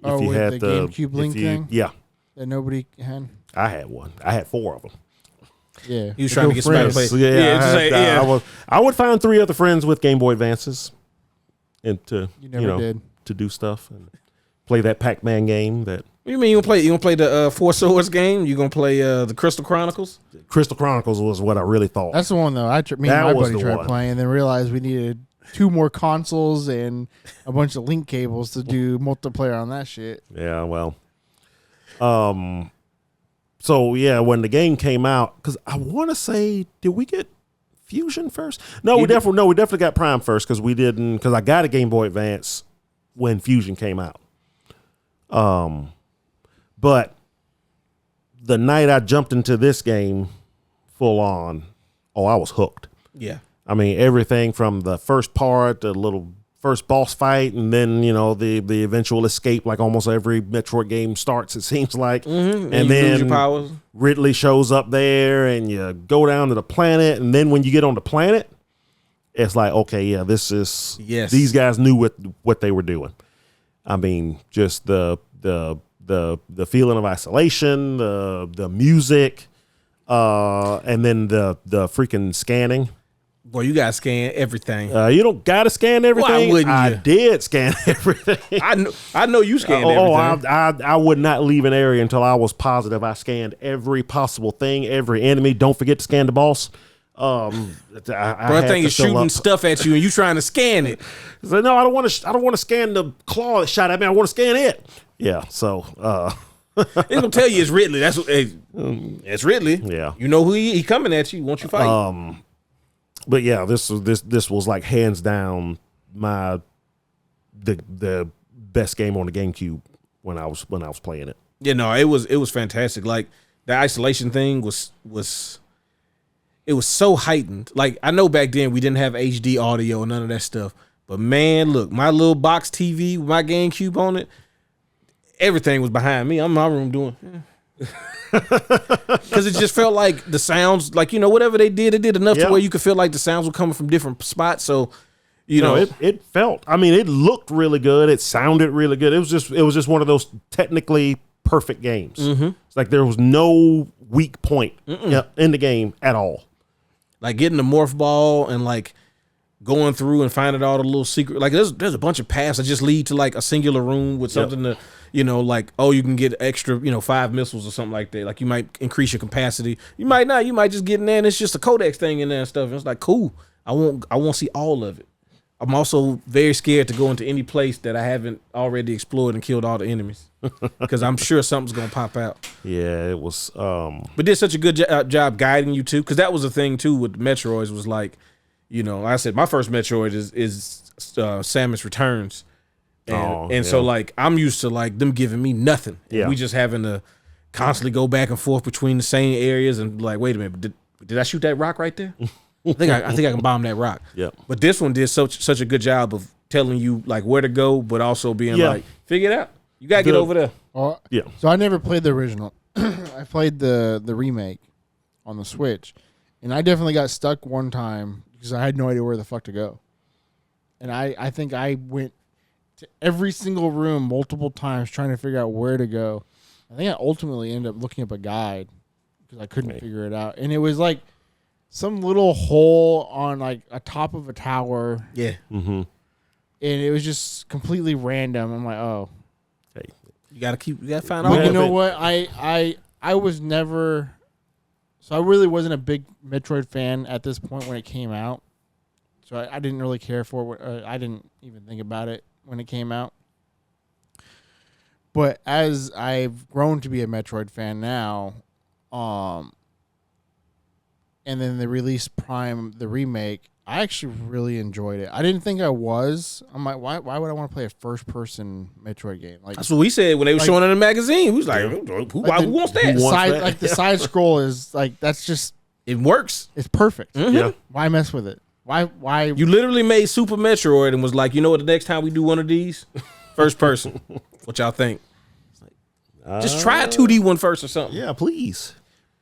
Oh, with the GameCube Link thing? Yeah. That nobody had? I had one. I had 4 of them. Yeah. He was trying to get somebody to play. So, yeah, I would find 3 other friends with Game Boy Advances, and to You never did. to do stuff and play that Pac-Man game. That What do you mean you gonna play the Four Swords game? You gonna play the Crystal Chronicles? Crystal Chronicles was what I really thought. That's the one, though. Me That and my was buddy the tried one. playing and then realized we needed 2 more consoles and a bunch of link cables to do multiplayer on that shit. Yeah, well, so yeah, when the game came out, because I want to say, did we get Fusion first? No, we definitely got Prime first, because we didn't, because I got a Game Boy Advance when Fusion came out. But the night I jumped into this game full on, I was hooked. Yeah. I mean, everything from the first part, the little first boss fight, and then the eventual escape, like almost every Metroid game starts, it seems like. Mm-hmm. And you lose then your powers. Ridley shows up there, and you go down to the planet, and then when you get on the planet, it's like, okay, yeah, this is these guys knew what they were doing. I mean, just the feeling of isolation, the music, and then the freaking scanning. Boy, you gotta scan everything. You don't gotta scan everything. Why wouldn't you? I did scan everything. I know you scanned everything. I would not leave an area until I was positive I scanned every possible thing, every enemy. Don't forget to scan the boss. Bro, that thing is shooting stuff at you, and you trying to scan it. So, no, I don't want to scan the claw that shot at me. I want to scan it. Yeah. So it's gonna tell you it's Ridley. That's what it's Ridley. Yeah. You know who he coming at you. Won't you fight? But yeah, this was like hands down the best game on the GameCube when I was playing it. Yeah, no, it was fantastic. Like the isolation thing was it was so heightened. Like I know back then we didn't have HD audio and none of that stuff. But man, look, my little box TV with my GameCube on it, everything was behind me. I'm in my room doing. Because it just felt like the sounds, like, whatever they did enough to where you could feel like the sounds were coming from different spots. So, it felt, I mean, it looked really good. It sounded really good. It was just one of those technically perfect games. Mm-hmm. It's like there was no weak point in the game at all. Like getting the morph ball and like going through and finding all the little secret, like there's a bunch of paths that just lead to like a singular room with something to, like, oh, you can get extra, 5 missiles or something like that. Like you might increase your capacity. You might not. You might just get in there and it's just a codex thing in there and stuff. And it's like, cool. I want to see all of it. I'm also very scared to go into any place that I haven't already explored and killed all the enemies because I'm sure something's gonna pop out. Yeah, it was. But did such a good job guiding you too, because that was the thing too with Metroids was like, like I said, my first Metroid is Samus Returns. And so like I'm used to like them giving me nothing. Yeah. We just having to constantly go back and forth between the same areas and like, wait a minute, did I shoot that rock right there? I think I can bomb that rock. Yeah. But this one did such a good job of telling you like where to go, but also being like, figure it out. You gotta get over there. Yeah. So I never played the original. I played the remake on the Switch, and I definitely got stuck one time because I had no idea where the fuck to go. And I think I went to every single room multiple times trying to figure out where to go. I think I ultimately ended up looking up a guide because I couldn't figure it out. And it was like some little hole on like a top of a tower. Yeah. Mm-hmm. And it was just completely random. I'm like, oh. Hey, you gotta find out. But you know what? I was never, so I really wasn't a big Metroid fan at this point when it came out. So I didn't really care for it. I didn't even think about it when it came out. But as I've grown to be a Metroid fan now, and then they released Prime, the remake, I actually really enjoyed it. I didn't think I was. I'm like, why would I want to play a first-person Metroid game? Like that's what we said when they were showing it in the magazine. We was like, who wants that? Like the side scroll is like, that's just, it works. it's perfect. Mm-hmm. Yeah. Why mess with it? Why? You literally made Super Metroid and was like, you know what? The next time we do one of these, first person. What y'all think? Just try a 2D one first or something. Yeah, please.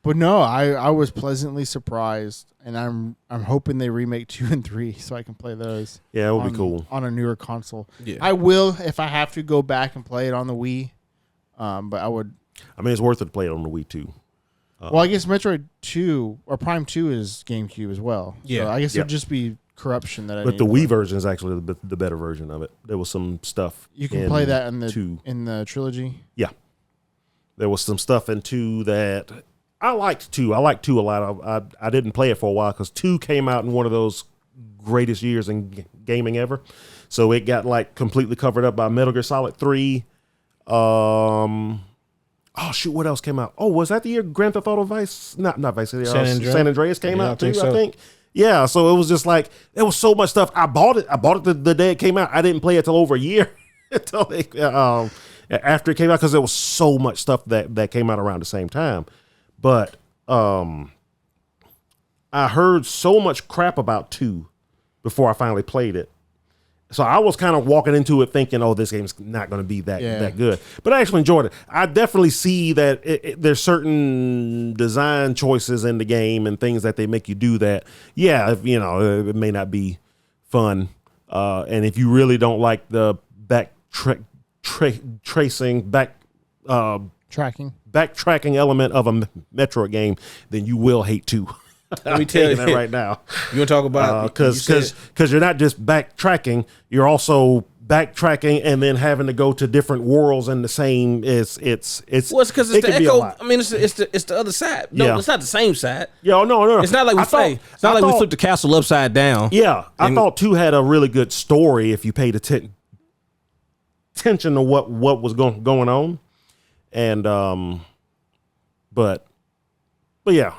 But no, I was pleasantly surprised, and I'm hoping they remake 2 and 3 so I can play those. Yeah, it would be cool on a newer console. Yeah. I will if I have to go back and play it on the Wii. But I would. I mean, it's worth it to play it on the Wii too. Well, I guess Metroid 2 or Prime 2 is GameCube as well. Yeah. So I guess it'd just be corruption that I. But the Wii version is actually the better version of it. There was some stuff. You can play that in the 2. in the trilogy. Yeah. There was some stuff in 2 that I liked 2. I liked 2 a lot. I didn't play it for a while because 2 came out in one of those greatest years in gaming ever. So it got like completely covered up by Metal Gear Solid 3. Oh shoot! What else came out? Oh, was that the year Grand Theft Auto Vice? Not Vice City. San Andreas came out too. I think. Yeah. So it was just like there was so much stuff. I bought it the day it came out. I didn't play it till over a year until after it came out because there was so much stuff that came out around the same time. But I heard so much crap about 2 before I finally played it, So I was kind of walking into it thinking, oh, this game's not going to be that good. But I actually enjoyed it. I definitely see that there's certain design choices in the game and things that they make you do that. Yeah, it may not be fun. And if you really don't like the backtracking element of a Metroid game, then you will hate 2. Let me tell you that right now. You want to talk about because you're not just backtracking, you're also backtracking and then having to go to different worlds in the same. It's well, it's because it's the echo. I mean, it's the other side. No, it's not the same side. Yeah, no. It's not like we flipped the castle upside down. Yeah, I thought 2 had a really good story if you paid attention to what was going on, and but yeah,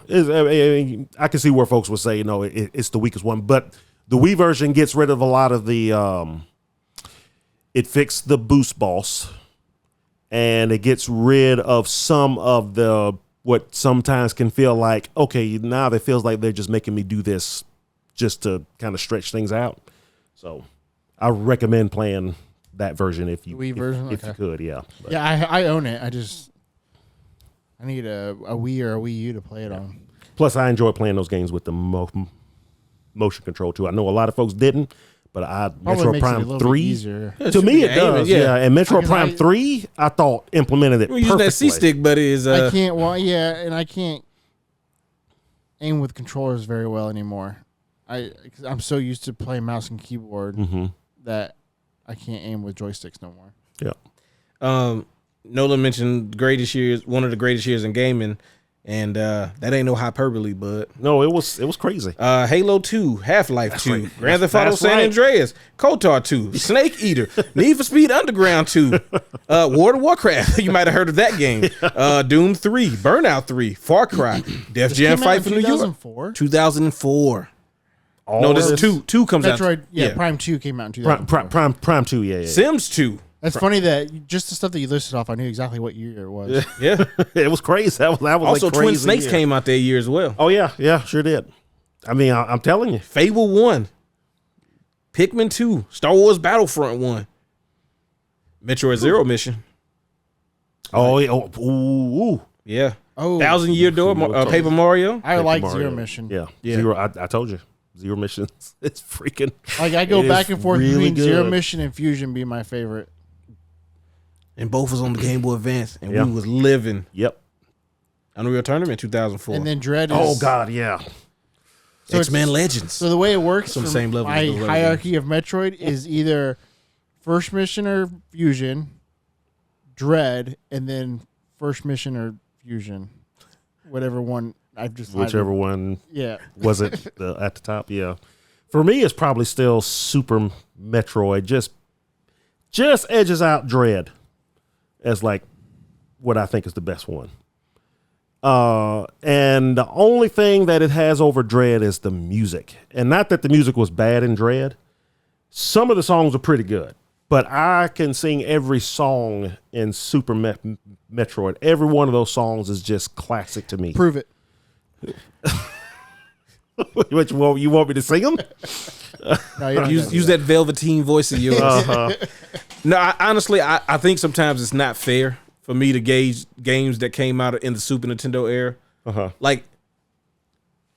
I can see where folks would say, it's the weakest one. But the Wii version gets rid of a lot of the, it fixed the boost boss, and it gets rid of some of the, what sometimes can feel like, okay, now it feels like they're just making me do this just to kind of stretch things out. So I recommend playing that version if you, Wii version? if you could, yeah. But. Yeah, I own it. I need a Wii or a Wii U to play it on. Plus, I enjoy playing those games with the motion control too. I know a lot of folks didn't, but Metroid Prime 3, to me it does. Yeah, and Metroid Prime 3, I thought implemented it perfectly. Using that C-stick, but I can't. Well, yeah, and I can't aim with controllers very well anymore. Cause I'm so used to playing mouse and keyboard that I can't aim with joysticks no more. Yeah. Nolan mentioned one of the greatest years in gaming, and that ain't no hyperbole, but no, it was crazy. Halo 2, Half-Life 2, right. Grand Theft Auto San Andreas, KOTOR 2, Snake Eater, Need for Speed Underground 2, World of Warcraft. You might have heard of that game. Doom 3, Burnout 3, Far Cry, Def Jam Fight for New York. 2004. No, this is 2. 2 comes Metroid, out. yeah, Prime 2 came out in 2004. Prime 2, yeah. Sims 2. That's funny that just the stuff that you listed off, I knew exactly what year it was. Yeah. It was crazy. That was also like Twin crazy Snakes year. came out that year as well. Oh yeah, sure did. I mean, I'm telling you, Fable 1, Pikmin 2, Star Wars Battlefront 1, Metroid Zero Mission. Oh yeah, ooh. Yeah. Oh, 1,000 Year Door, Paper Mario. I like Mario. Zero Mission. Yeah. Yeah. I told you, Zero Mission. It's freaking. Like I go back and forth really between Zero good. Mission and Fusion being my favorite. And both was on the Game Boy Advance, and Yeah. we was living Yep. Unreal Tournament 2004. And then Dread is... Oh God, yeah. So X-Men it's- Legends. So the way it works It's on the for same level my as the other hierarchy of Metroid is either first mission or Fusion, Dread, and then first mission or Fusion. Whatever one I've just... Whichever one Yeah. was it at the top. Yeah. For me, it's probably still Super Metroid. Just edges out Dread as like what I think is the best one. And the only thing that it has over Dread is the music. And not that the music was bad in Dread. Some of the songs are pretty good. But I can sing every song in Super Metroid. Every one of those songs is just classic to me. Prove it. What, you want me to sing them? No, you don't use that velveteen voice of yours. No, honestly, I think sometimes it's not fair for me to gauge games that came out in the Super Nintendo era. Like,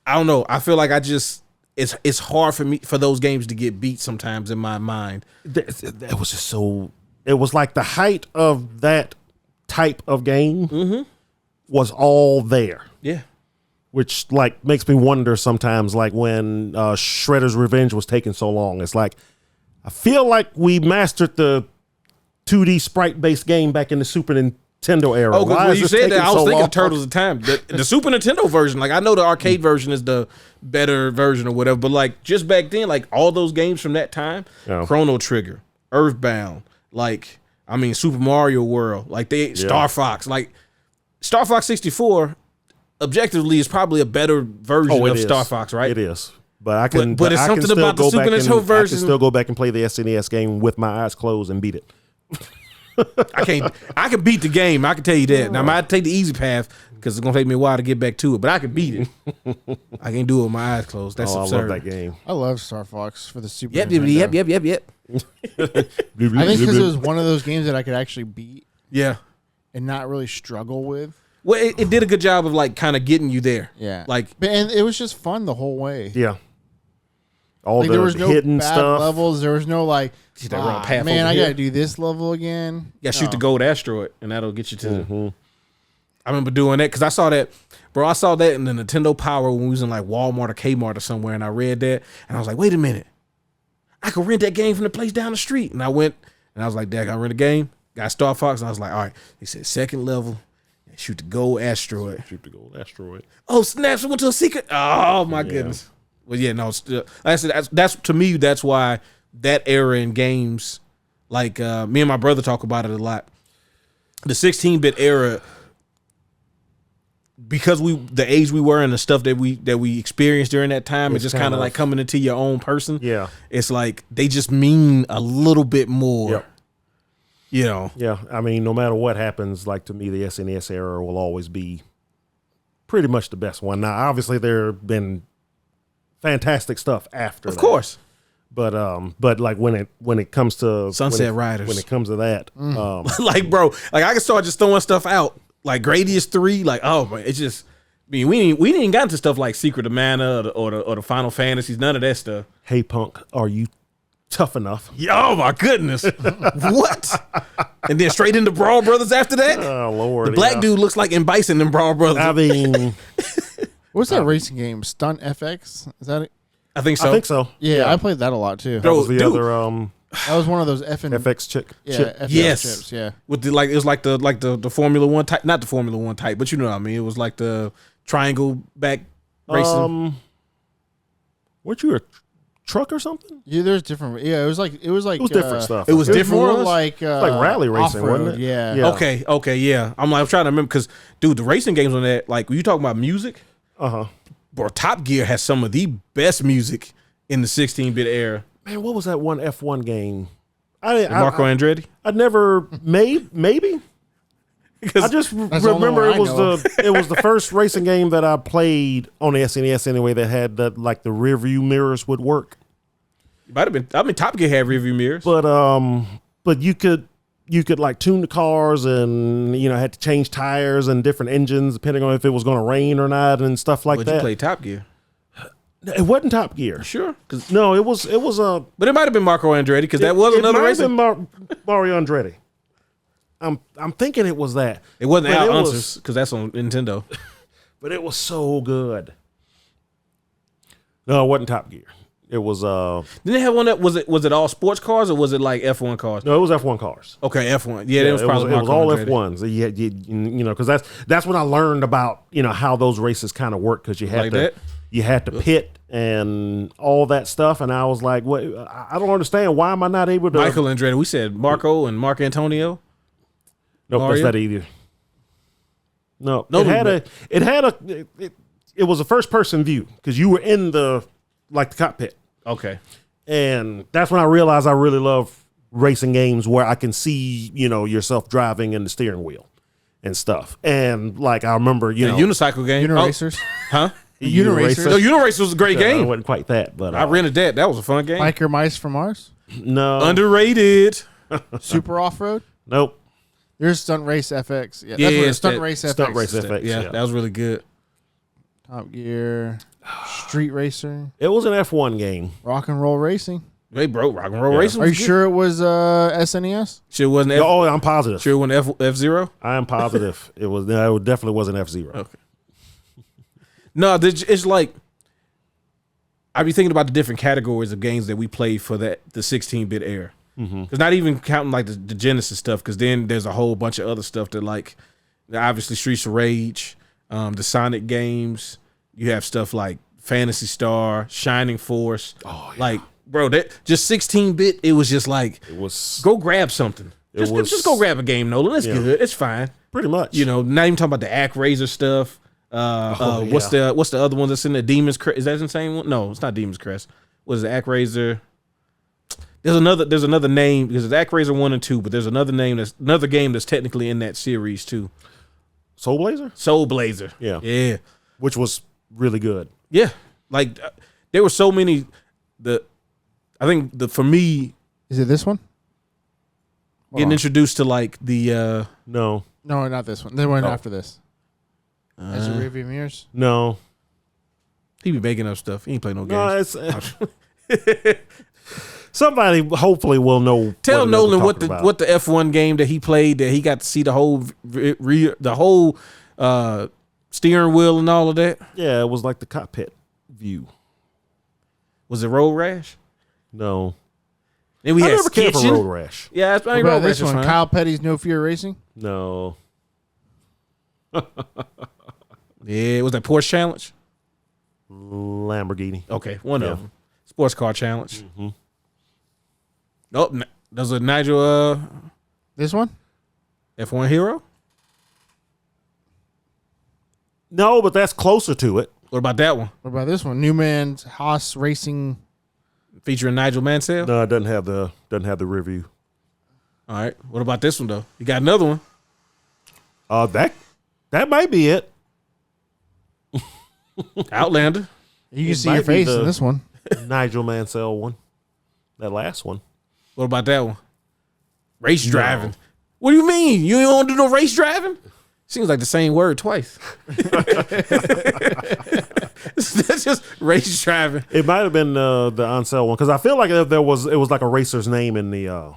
I don't know. I feel like it's hard for those games to get beat sometimes in my mind. That was just so. It was like the height of that type of game was all there. Yeah. Which like makes me wonder sometimes, like when Shredder's Revenge was taking so long. It's like I feel like we mastered the 2D sprite-based game back in the Super Nintendo era. Oh, because when you said that, I was thinking long? Turtles of Time. The Super Nintendo version, like I know the arcade version is the better version or whatever, but like just back then, like all those games from that time, Yeah. Chrono Trigger, Earthbound, Super Mario World, Star Fox, Star Fox 64. Objectively, is probably a better version of Star Fox, right? It is. But I can. But it's I can something still about the go Super back and- Nintendo version. I can still go back and play the SNES game with my eyes closed and beat it. I can beat the game. I can tell you that. Now I might take the easy path because it's gonna take me a while to get back to it, but I can beat it. I can't do it with my eyes closed. That's I absurd. love that game. I love Star Fox for the Super Yep. Nintendo. I think because it was one of those games that I could actually beat Yeah. and not really struggle with. Well, it did a good job of like kind of getting you there. Yeah. Like, And it was just fun the whole way. Yeah. All Like the there was no hidden bad stuff. levels. There was no like, See that wrong path man, over I here. got to do this level again. you got to shoot the gold asteroid, and that'll get you to. Mm-hmm. I remember doing that because I saw that, bro. I saw that in the Nintendo Power when we was in like Walmart or Kmart or somewhere, and I read that, and I was like, wait a minute, I could rent that game from the place down the street. And I went, and I was like, Dad, I rent a game. Got Star Fox, and I was like, all right. He said second level, shoot the gold asteroid. Shoot the gold asteroid. Oh, snaps! I went to a secret. Oh my goodness. Well, yeah, no. Still, like I said, that's to me. That's why that era in games, like me and my brother talk about it a lot. The 16-bit era, because the age we were and the stuff that we experienced during that time, it's just kind of like coming into your own person. Yeah. It's like they just mean a little bit more. Yep. You know. Yeah. I mean, no matter what happens, like to me, the SNES era will always be pretty much the best one. Now, obviously, there have been fantastic stuff after Of that. course. But like when it comes to Sunset Riders. when it comes to that, Like, bro, like I can start just throwing stuff out. Like Gradius 3, like, oh man, it's just I mean, we didn't got into stuff like Secret of Mana or the Final Fantasies, none of that stuff. hey punk, are you tough enough? Yeah, oh my goodness. What? And then straight into Brawl Brothers after that? Oh Lord. The black dude looks like M. Bison in Brawl Brothers. I mean, What's that racing game? Stunt FX? Is that it? I think so. I think so. Yeah, I played that a lot too. That was the dude. other That was one of those effing FX chip. FX Yes. chips. Yeah. With the it was like the Formula One type, not the Formula One type, but you know what I mean. It was like the triangle back racing. Weren't you a truck or something? Yeah, there's different. Yeah, it was like It was different stuff. It was It was different more ones? like like rally racing, off-road, wasn't it? Yeah. Yeah. Okay, yeah. I'm trying to remember because, dude, the racing games on that, like, when you talking about music, bro, Top Gear has some of the best music in the 16-bit era. Man, what was that one F1 game? Marco Andretti. I never maybe. I just That's the only remember one it I was know it was the first racing game that I played on the SNES anyway that had the like the rear view mirrors would work. Might have been. I mean, Top Gear had rearview mirrors. But you could like tune the cars and had to change tires and different engines depending on if it was going to rain or not and stuff like But that. you played Top Gear. It wasn't Top Gear. Sure. No, it was But it might have been Marco Andretti because that was another might have racing. been Mario Andretti. I'm thinking it was that. It wasn't But Al it was- Unsers because that's on Nintendo. But it was so good. No, it wasn't Top Gear. It was Didn't they have one that was it all sports cars or was it like F1 cars? no, it was F1 cars. Okay, F1. Yeah, it was probably it was Marco all Andretti. F1s. Because that's when I learned about how those races kind of work because Like that? you had to pit and all that stuff, and I was like, what? I don't understand. Why am I not able to? Michael Andretti. We said Marco and Mark Antonio. Nope, Mario? that's not either. No, No, it was a first person view because you were in the cockpit. Okay. And that's when I realized I really love racing games where I can see, yourself driving in the steering wheel and stuff. And like I remember, The unicycle game. Uniracers. Huh? Uniracers. No, Uniracer was a great It game. wasn't quite that, but I rented that. That was a fun game. Biker Mice from Mars. no, Underrated. Super Off Road. nope. There's Stunt Race FX. Yeah, Yeah, that's what it's Stunt that Race FX. Stunt Race FX. Yeah, that was really good. Top Gear. Street Racer. It was an F1 game. Rock and Roll Racing. Hey, bro, Rock and Roll Racing. Are you Was good. sure it was SNES? Sure, it wasn't F. Oh, I'm positive. Sure, it wasn't F-Zero. I am positive. It was. No, it definitely wasn't F-Zero. Okay. No, it's like I be thinking about the different categories of games that we played for the 16-bit era. Because not even counting like the Genesis stuff, because then there's a whole bunch of other stuff that like obviously Streets of Rage, the Sonic games. You have stuff like Phantasy Star, Shining Force. Oh, yeah. Like, bro, that just 16-bit. It was just like It was go grab something. It was- Just go grab a game, Nolan. It's good. It's fine. pretty much. Not even talking about the ActRaiser stuff. What's the other one that's in the Demon's Crest? Is that the same one? No, it's not Demon's Crest. What is it? ActRaiser? There's another name because it's ActRaiser 1 and 2, but there's another game that's technically in that series too. Soul Blazer, Soul Blazer. Yeah. which was really good. Yeah. Like there were so many. For me, Is it this one? Getting introduced to like the No. No, not this one. The one Oh. after this. As your rearview mirrors. No. he be making up stuff. He ain't play no No, games. it's somebody hopefully will know. Tell it is Nolan we're what talking the about. what the F1 game that he played that he got to see the whole steering wheel and all of that. Yeah, it was like the cockpit view. Was it Road Rash? No. Then we I had never cared for Skitchin'. Road Rash. Yeah, that's What Road about Rash this is one? fine. Kyle Petty's No Fear Racing. No. Yeah, was that Porsche Challenge? Lamborghini. Okay, one Yeah. of them. Sports car challenge. Mm-hmm. Nope. Does a Nigel This one? F1 hero? No, but that's closer to it. What about that one? What about this one? Newman's Haas Racing. Featuring Nigel Mansell? No, it doesn't have the review. All right. What about this one though? You got another one. That might be it. Outlander. You can It see might your be face the- in this one. Nigel Mansell one. That last one. What about that one? Race driving. What do you mean? You don't do no race driving? Seems like the same word twice. That's just race driving. It might have been the on sale one because I feel like it was like a racer's name in the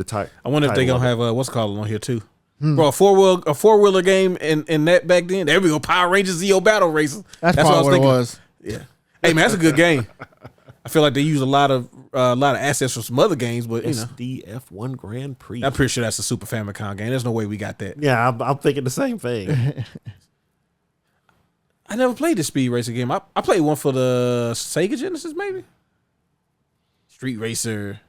type. I wonder if they gonna have what's it called on here too. Bro, a four wheeler game in that back then. There we go, Power Rangers Zeo Battle Racing. That's what probably I was what thinking. it was. Yeah. Hey man, that's a good game. I feel like they use a lot of assets from some other games, but you know, SDF1 Grand Prix. I'm pretty sure that's a Super Famicom game. There's no way we got that. Yeah, I'm thinking the same thing. I never played this speed racing game. I played one for the Sega Genesis, maybe. Street Racer.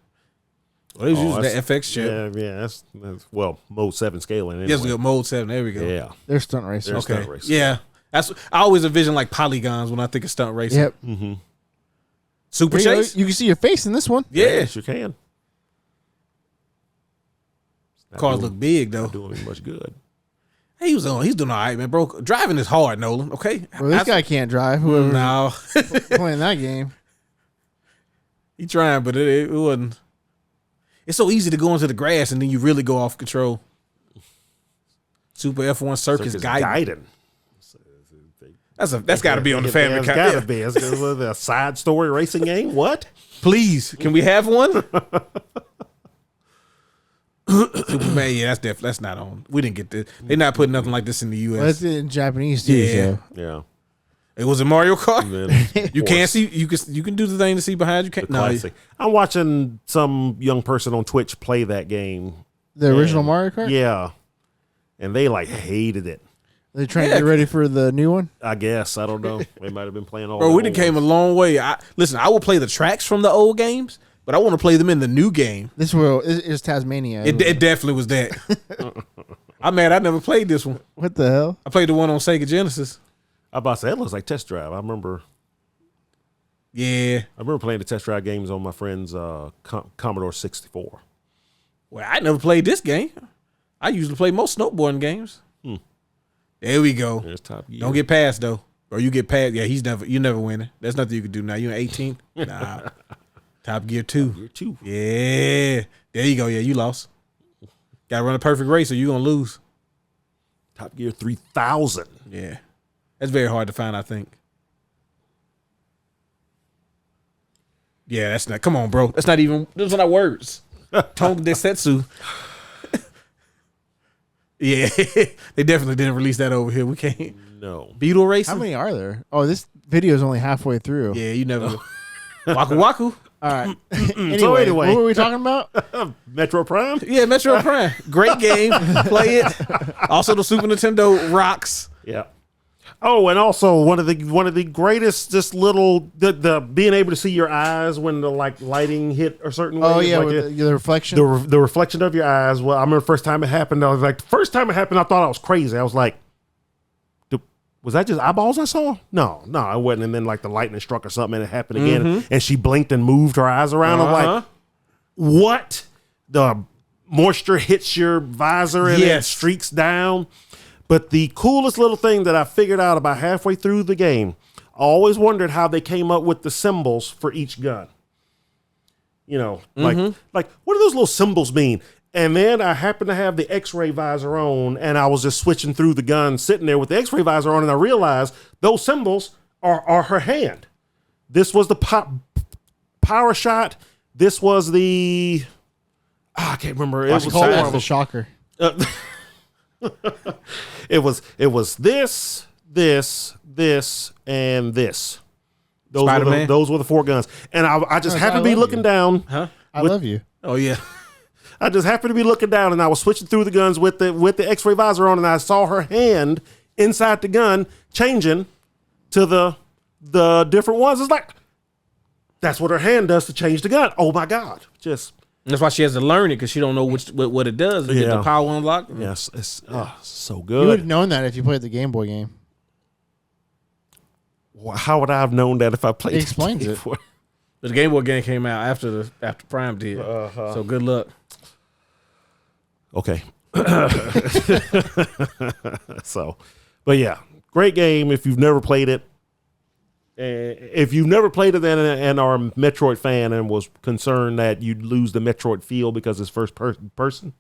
Well, they was using that FX chip. Yeah, that's well, mode 7 scaling. Anyway. Yes, we got Mode 7. There we go. Yeah, They're stunt racers. They're Okay. stunt racers. Yeah. That's I always envision like polygons when I think of stunt racing. Yep. Mm-hmm. Super There you go. Chase? You can see your face in this one. Yeah. Yes, you can. Not Cars doing- look big though. Not doing me much good. He's doing all right, man, bro. Driving is hard, Nolan. Okay. Well, this guy can't drive. Whoever No. playing that game. He trying, but it wasn't. It's so easy to go into the grass and then you really go off control. Super F1 Circus Gaiden. That's got to be on the family. It's got to be. It's a side story racing game. What? Please, can we have one? Superman, yeah, that's not on. We didn't get this. They're not putting nothing like this in the Well, U.S. it's in Japanese too. Yeah. So. Yeah. It was a Mario Kart. And then, You of can't course, see. You can do the thing to see behind you. Can't. the No, classic. I'm watching some young person on Twitch play that game. The original And- Mario Kart? Yeah. And they like hated it. They're trying Yeah. to get ready for the new one? I guess. I don't know. They might have been playing all bro, the we done old came a ones. long way. I will play the tracks from the old games, but I want to play them in the new game. This will is Tasmania. It definitely was that. I'm mad. I never played this one. What the hell? I played the one on Sega Genesis. I about to say, that looks like Test Drive. I remember Yeah. playing the Test Drive games on my friend's Commodore 64. Well, I never played this game. I usually play most snowboarding games. There we go. There's Top Gear. Don't get past though, or you get past. Yeah, you never winning. There's nothing you can do now. You 18. Nah. Top Gear 2. Gear 2. Yeah. There you go. Yeah, you lost. Got to run a perfect race or you gonna lose. Top Gear 3000. Yeah. That's very hard to find, I think. Yeah, that's not. Come on, bro. That's not even. Those are not words. Tong Desetsu. Yeah, they definitely didn't release that over here. We can't. No. Beetle racing. How many are there? Oh, this video is only halfway through. Yeah, you never. Waku Waku. All right. anyway. What were we talking about? Metro Prime? Yeah, Metro Prime. Great game. Play it. Also, the Super Nintendo rocks. Yeah. Oh, and also one of the greatest, just little the being able to see your eyes when the like lighting hit a certain way. Oh yeah, like with the reflection. the reflection of your eyes. Well, I remember the first time it happened. I was like, the first time it happened, I thought I was crazy. I was like, was that just eyeballs I saw? No, it wasn't. And then like the lightning struck or something, and it happened again. And she blinked and moved her eyes around. I'm like, what? The moisture hits your visor and it Yes. streaks down. But the coolest little thing that I figured out about halfway through the game, I always wondered how they came up with the symbols for each gun. You know, like what do those little symbols mean? And then I happened to have the X-ray visor on, and I was just switching through the gun, sitting there with the X-ray visor on, and I realized those symbols are her hand. This was the power shot. This was the I can't remember. It was the shocker. It was this, and this. Those were the 4 guns, and I just happened to be looking down. Huh? I love you. Oh yeah. I just happened to be looking down, and I was switching through the guns with the X-ray visor on, and I saw her hand inside the gun changing to the different ones. It's like that's what her hand does to change the gun. Oh my God! That's why she has to learn it because she don't know what it does to get the power unlocked. Yes, it's so You good. would have known that if you played the Game Boy game. How would I have known that if I played? It explains it. But the Game Boy game came out after Prime did. So good luck. Okay. So, but yeah, great game if you've never played it. If you've never played it and are a Metroid fan and was concerned that you'd lose the Metroid feel because it's first person.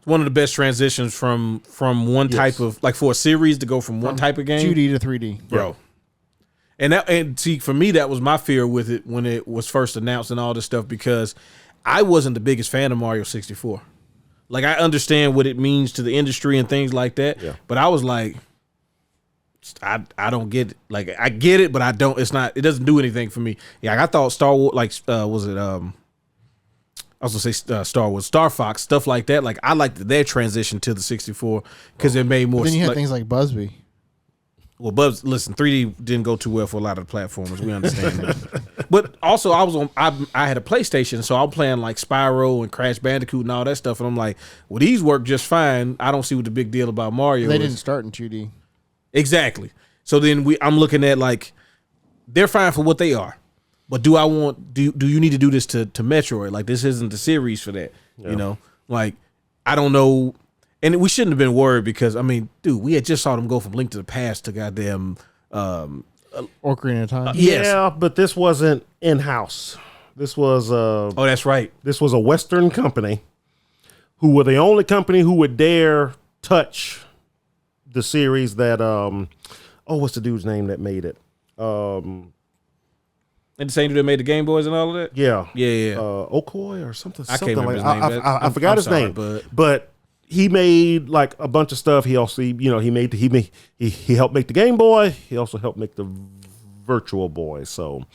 One of the best transitions from one type of, like for a series to go from one type of game. 2D to 3D. Bro. And see, for me, that was my fear with it when it was first announced and all this stuff, because I wasn't the biggest fan of Mario 64. Like, I understand what it means to the industry and things like that, but I was like, I don't get it. Like, I get it, but I don't. It doesn't do anything for me. Yeah, I thought Star Wars, like, was it? I was gonna say Star Wars, Star Fox, stuff like that. Like, I liked their transition to the 64 because it made more. Then you had things like Busby. Well, listen, 3D didn't go too well for a lot of the platformers. We understand that. But also, I had a PlayStation, so I'm playing like Spyro and Crash Bandicoot and all that stuff, and I'm like, well, these work just fine. I don't see what the big deal about Mario is. They didn't start in 2D. Exactly. So then I'm looking at like, they're fine for what they are, but do you need to do this to Metroid? Like, this isn't the series for that. You know, like, I don't know. And we shouldn't have been worried because, I mean, dude, we had just saw them go from Link to the Past to goddamn Ocarina of Time. yes. Yeah, but this wasn't in-house. This was Oh, that's right. This was a Western company who were the only company who would dare touch the series that what's the dude's name that made it? And the same dude that made the Game Boys and all of that? Yeah. Okay or something. I can't remember his like, name. I forgot his name. But he made like a bunch of stuff. He also, he helped make the Game Boy. He also helped make the Virtual Boy. So,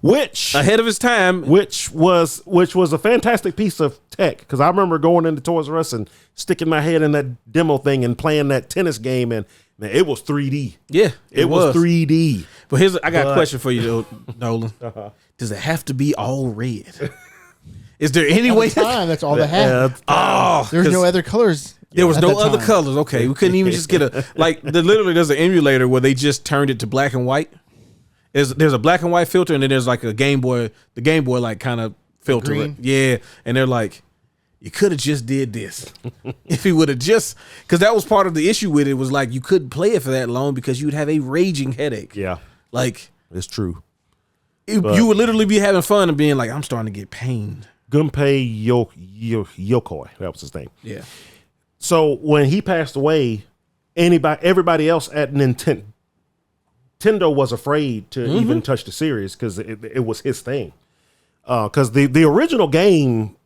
which ahead of his time, which was a fantastic piece of tech, because I remember going into Toys R Us and sticking my head in that demo thing and playing that tennis game, and man, it was 3D. Yeah, it was 3D. But I got a question for you, Nolan. Does it have to be all red? Is there any way? That's all they had. There's no other colors. There was no other colors. Okay, we couldn't even just get literally there's an emulator where they just turned it to black and white. There's a black and white filter, and then there's like the Game Boy like kind of filter. Yeah, and they're like, you could have just did this if he would have just, because that was part of the issue with it, was like you couldn't play it for that long because you'd have a raging headache. Yeah, like it's true. You would literally be having fun and being like, I'm starting to get pain. Gunpei Yokoi, that was his name. Yeah. So when he passed away, everybody else at Nintendo was afraid to even touch the series because it was his thing. Because the original game,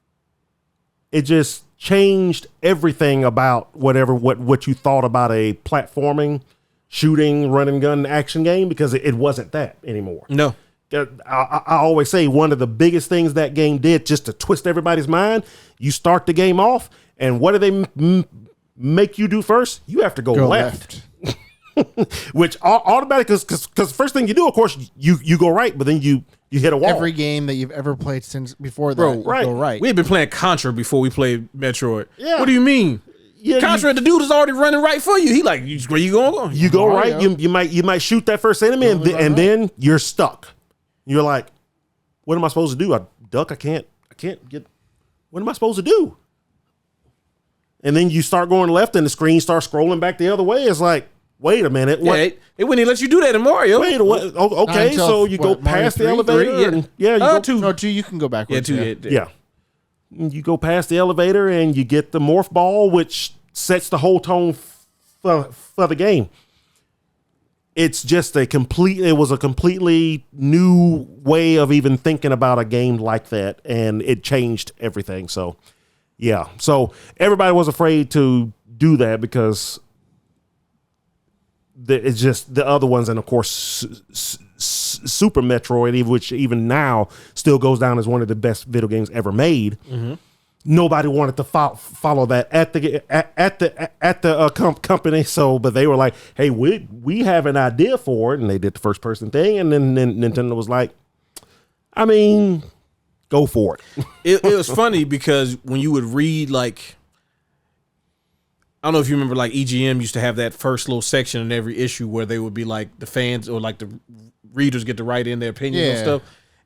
it just changed everything about what you thought about a platforming, shooting, run and gun action game, because it wasn't that anymore. No. I always say one of the biggest things that game did, just to twist everybody's mind, you start the game off, and what do they make you do first? You have to go left. Which automatically, because first thing you do, of course, you go right, but then you hit a wall. Every game that you've ever played since before that, Bro, go right. We had been playing Contra before we played Metroid. Yeah. What do you mean? Yeah, Contra, the dude is already running right for you. He like, where you going? You go right. You might shoot that first enemy, and then you're stuck. You're like, what am I supposed to do? I duck. I can't get. What am I supposed to do? And then you start going left, and the screen starts scrolling back the other way. It's like, wait a minute. What? Yeah, it wouldn't even let you do that in Mario. Wait a minute. Okay, Until, so you go what, Mario past the 3? elevator. Yeah. And, you go, 2. No, 2 you can go backwards. yeah. You go past the elevator and you get the morph ball, which sets the whole tone for the game. It's just it was a completely new way of even thinking about a game like that, and it changed everything. So, yeah. So everybody was afraid to do that because it's just the other ones, and of course, Super Metroid, which even now still goes down as one of the best video games ever made. Mm-hmm. Nobody wanted to follow that at the company. So, but they were like, "Hey, we have an idea for it," and they did the first person thing, and then Nintendo was like, "I mean, go for it." It was funny because when you would read like, I don't know if you remember, like EGM used to have that first little section in every issue where they would be like the fans or like the readers get to write in their opinions and stuff.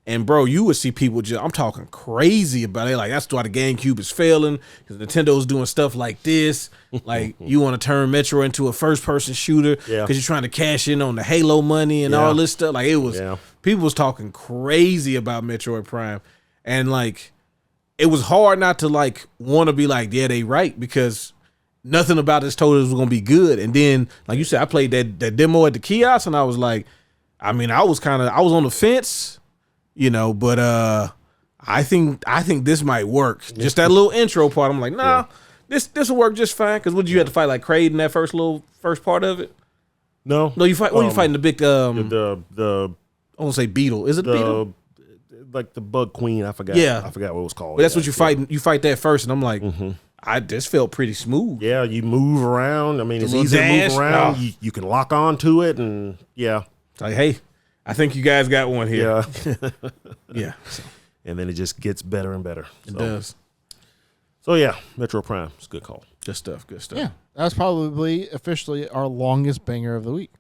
And bro, you would see people just, I'm talking crazy about it. Like, that's why the GameCube is failing, because Nintendo's doing stuff like this. Like, you want to turn Metro into a first person shooter because you're trying to cash in on the Halo money and all this stuff. Like, it was, people was talking crazy about Metroid Prime. And like, it was hard not to like want to be like, yeah, they right, because nothing about this told us it was going to be good. And then, like you said, I played that demo at the kiosk and I was like, I mean, I was on the fence. You know, but I think this might work. Just that little intro part, I'm like, nah, this will work just fine. Because you had to fight like Kraid in that first part of it? No, you fight. When you fighting the big the I won't say beetle. Is it beetle? Like the bug queen? I forgot. Yeah, I forgot what it was called. But that's what you fight. You fight that first, and I'm like, I just felt pretty smooth. Yeah, you move around. I mean, it's easy to move around. You can lock on to it, and it's like, hey, I think you guys got one here. Yeah. Yeah. And then it just gets better and better. It does. So, yeah, Metro Prime. It's a good call. Good stuff. Yeah. That was probably officially our longest banger of the week.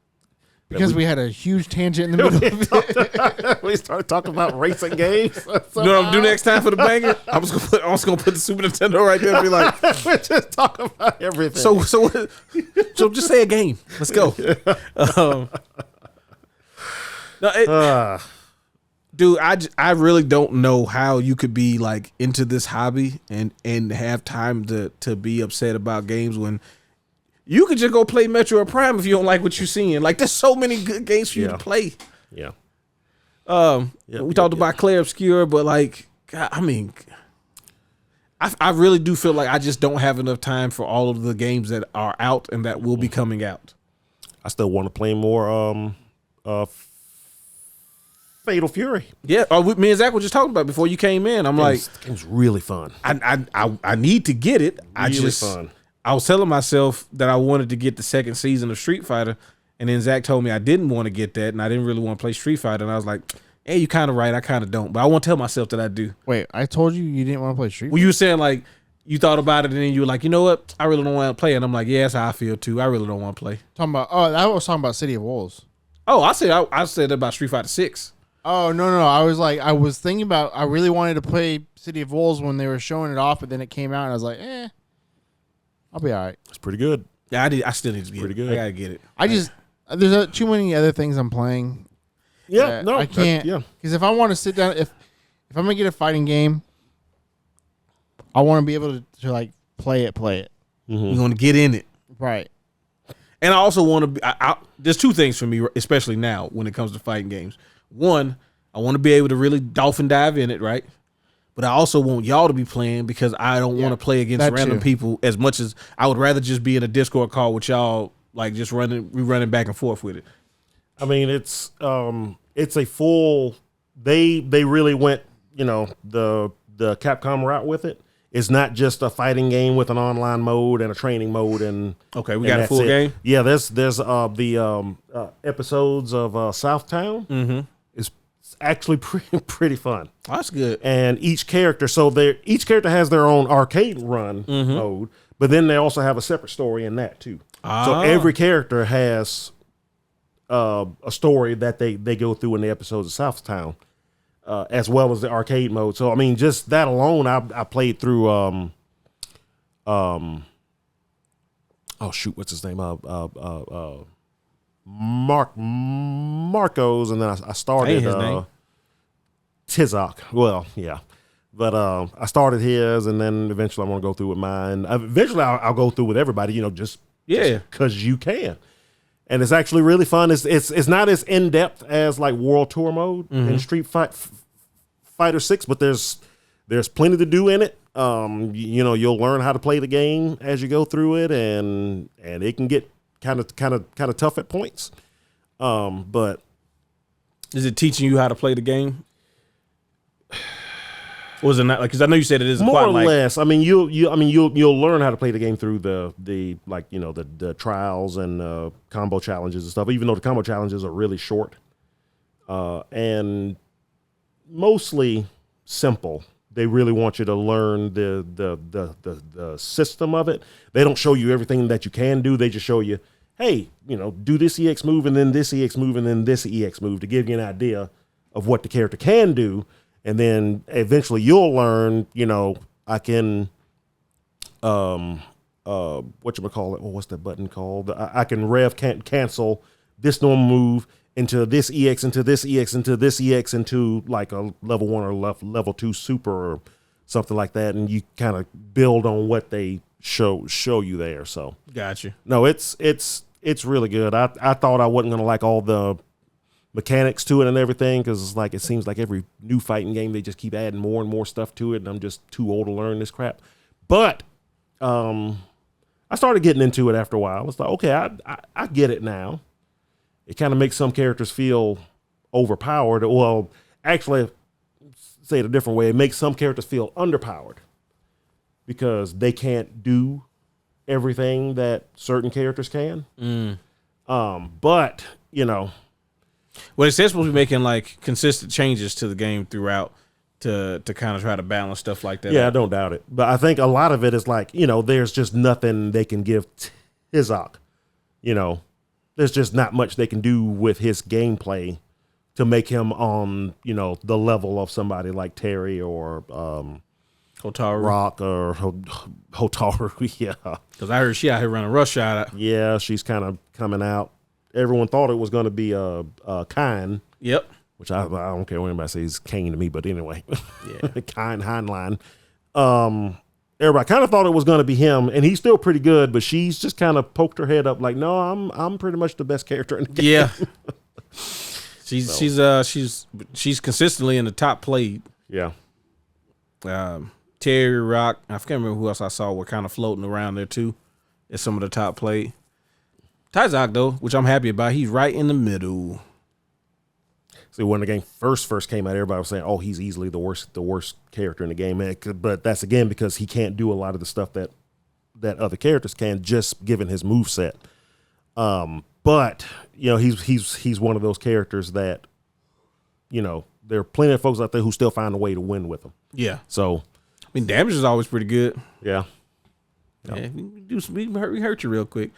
Because we had a huge tangent in the middle of it. We started talking about racing games. You know what I'm do next time for the banger? I was gonna put the Super Nintendo right there and be like, we're just talking about everything. So just say a game. Let's go. Dude, I really don't know how you could be like into this hobby and have time to be upset about games when you could just go play Metroid Prime if you don't like what you're seeing. Like, there's so many good games for you to play. Yeah. We talked about Clair Obscur, but like, God, I mean, I really do feel like I just don't have enough time for all of the games that are out and that will be coming out. I still want to play more Fatal Fury. Yeah, me and Zach were just talking about it before you came in. I'm like, it was really fun. I need to get it. Really fun. I was telling myself that I wanted to get the second season of Street Fighter, and then Zach told me I didn't want to get that, and I didn't really want to play Street Fighter, and I was like, hey, you kind of right. I kind of don't, but I want to tell myself that I do. Wait, I told you didn't want to play Street Fighter? Well, you were saying like you thought about it, and then you were like, you know what? I really don't want to play, and I'm like, yeah, that's how I feel too. I really don't want to play. I was talking about City of Wolves. Oh, I said about Street Fighter 6. Oh, no. I was thinking about, I really wanted to play City of Wolves when they were showing it off, but then it came out and I was like, I'll be all right. It's pretty good. Yeah, I still need to get it. I gotta get it. There's too many other things I'm playing. Yeah, no. I can't. Because if I want to sit down, if I'm going to get a fighting game, I want to be able to like play it. Mm-hmm. You want to get in it. Right. And I also want to be, there's two things for me, especially now when it comes to fighting games. One, I want to be able to really dolphin dive in it, right? But I also want y'all to be playing because I don't want to play against random people as much as I would rather just be in a Discord call with y'all, like just running back and forth with it. I mean, it's a full. They really went, the Capcom route with it. It's not just a fighting game with an online mode and a training mode and we got a full game. Yeah, there's the episodes of Southtown. Mm-hmm. It's actually pretty fun. Oh, that's good. And each character has their own arcade run mode, but then they also have a separate story in that too. So every character has a story that they go through in the episodes of Southtown. As well as the arcade mode. So I mean, just that alone, I played through. Oh shoot, what's his name? Marco's, and then I started his name. Tizok. Well, yeah. But I started his, and then eventually I'm going to go through with mine. Eventually I'll go through with everybody, just because you can. And it's actually really fun. It's not as in-depth as like World Tour mode in Street Fighter 6, but there's plenty to do in it. You'll learn how to play the game as you go through it, and it can get kind of tough at points. But is it teaching you how to play the game? Or is it not? Because I know you said it is more quite or like, less. I mean, you'll learn how to play the game through the trials and combo challenges and stuff. Even though the combo challenges are really short, and mostly simple. They really want you to learn the system of it. They don't show you everything that you can do. They just show you, hey, do this EX move and then this EX move and then this EX move to give you an idea of what the character can do. And then eventually you'll learn, I can, whatchamacallit, what's that button called? I can cancel this normal move into this EX, into this EX, into this EX, into like a level 1 or level 2 super or something like that. And you kind of build on what they show you there. So gotcha. No, it's really good. I thought I wasn't going to like all the mechanics to it and everything, because it's like it seems like every new fighting game they just keep adding more and more stuff to it, and I'm just too old to learn this crap. But I started getting into it after a while. It's like, okay, I get it now. It kind of makes some characters feel overpowered. Well, actually, say it a different way, it makes some characters feel underpowered because they can't do everything that certain characters can. But well, it says supposed to be making like consistent changes to the game throughout to kind of try to balance stuff like that. Yeah, I don't doubt it. But I think a lot of it is like, there's just nothing they can give Tizok. There's just not much they can do with his gameplay to make him on, the level of somebody like Terry or Hotaru. Rock or Hotaru. Yeah. Because I heard she out here running rush out. Yeah, she's kind of coming out. Everyone thought it was going to be Kine. Yep. Which I don't care what anybody says Kane to me, but anyway. Yeah. Kine Heinlein. Everybody kind of thought it was going to be him, and he's still pretty good, but she's just kind of poked her head up like, no, I'm pretty much the best character in the game. Yeah. She's consistently in the top played. Yeah. Terry, Rock, I can't remember who else I saw were kind of floating around there too. It's some of the top played. Tizok though, which I'm happy about, he's right in the middle. See, when the game first came out, everybody was saying, "Oh, he's easily the worst character in the game." But that's again because he can't do a lot of the stuff that other characters can, just given his moveset. But he's one of those characters that, there are plenty of folks out there who still find a way to win with him. Yeah. So, I mean, damage is always pretty good. Yeah. Yeah, we hurt you real quick.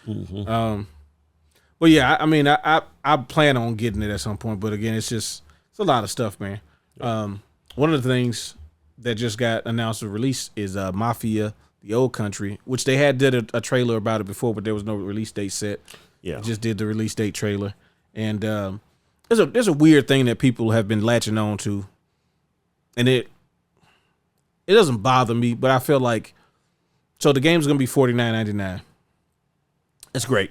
Well, yeah, I mean, I plan on getting it at some point, but again, it's a lot of stuff, man. One of the things that just got announced or released is Mafia: The Old Country, which they had did a trailer about it before, but there was no release date set. Yeah, just did the release date trailer, and there's a weird thing that people have been latching on to, and it doesn't bother me, but I feel like so the game's gonna be $49.99. That's great.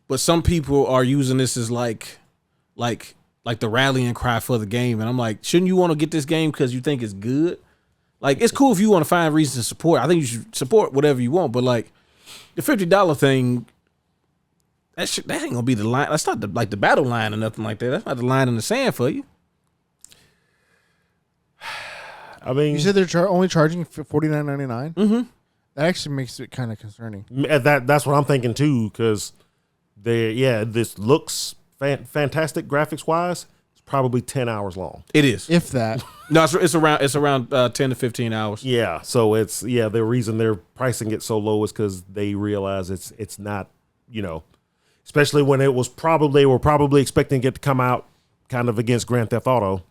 But some people are using this as like the rallying cry for the game. And I'm like, shouldn't you want to get this game because you think it's good? Like, it's cool if you want to find reasons to support. I think you should support whatever you want. But, like, the $50 thing, that ain't going to be the line. That's not the battle line or nothing like that. That's not the line in the sand for you. I mean, you said they're only charging $49.99? Mm-hmm. That actually makes it kind of concerning. That's what I'm thinking, too, because this looks fantastic graphics wise. It's probably 10 hours long. It is, if that. No, it's around 10 to 15 hours. Yeah, so the reason they're pricing it so low is because they realize it's not, especially when they were probably expecting it to come out kind of against Grand Theft Auto.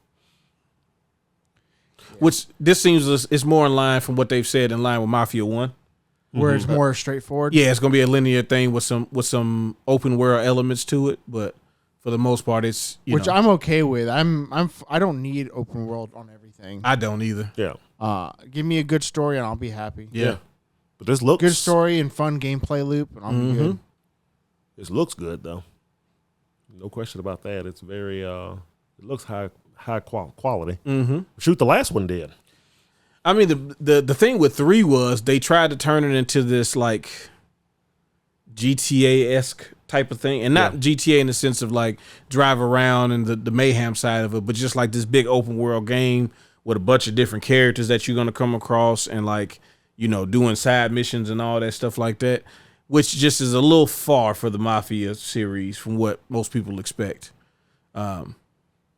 Which this seems is more in line from what they've said in line with Mafia 1. where it's more straightforward. Yeah, it's gonna be a linear thing with some open world elements to it, but for the most part, it's which I'm okay with. I don't need open world on everything. I don't either. Yeah. Give me a good story and I'll be happy. Yeah. But this looks Good story and fun gameplay loop, and I'll be good. This looks good though. No question about that. It's very it looks high quality. Mm-hmm. Shoot, the last one did. I mean, the thing with 3 was they tried to turn it into this like GTA-esque type of thing, and not GTA in the sense of like drive around and the mayhem side of it, but just like this big open world game with a bunch of different characters that you're gonna come across and like doing side missions and all that stuff like that, which just is a little far for the Mafia series from what most people expect. I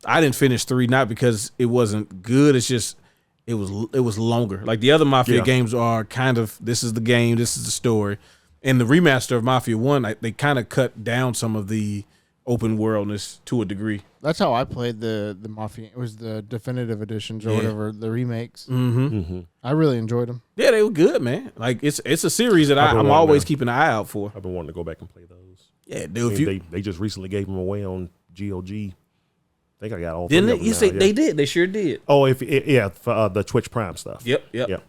didn't finish 3 not because it wasn't good. It's just it was longer. Like the other Mafia games are kind of, this is the game, this is the story. And the remaster of Mafia 1, they kind of cut down some of the open worldness to a degree. That's how I played the Mafia. It was the definitive editions or whatever, the remakes. Mm-hmm. I really enjoyed them. Yeah, they were good, man. Like it's a series that I'm always keeping an eye out for. I've been wanting to go back and play those. Yeah, dude. They just recently gave them away on GOG. I think I got all. Didn't they? You say now, they did? They sure did. Oh, for the Twitch Prime stuff. Yep.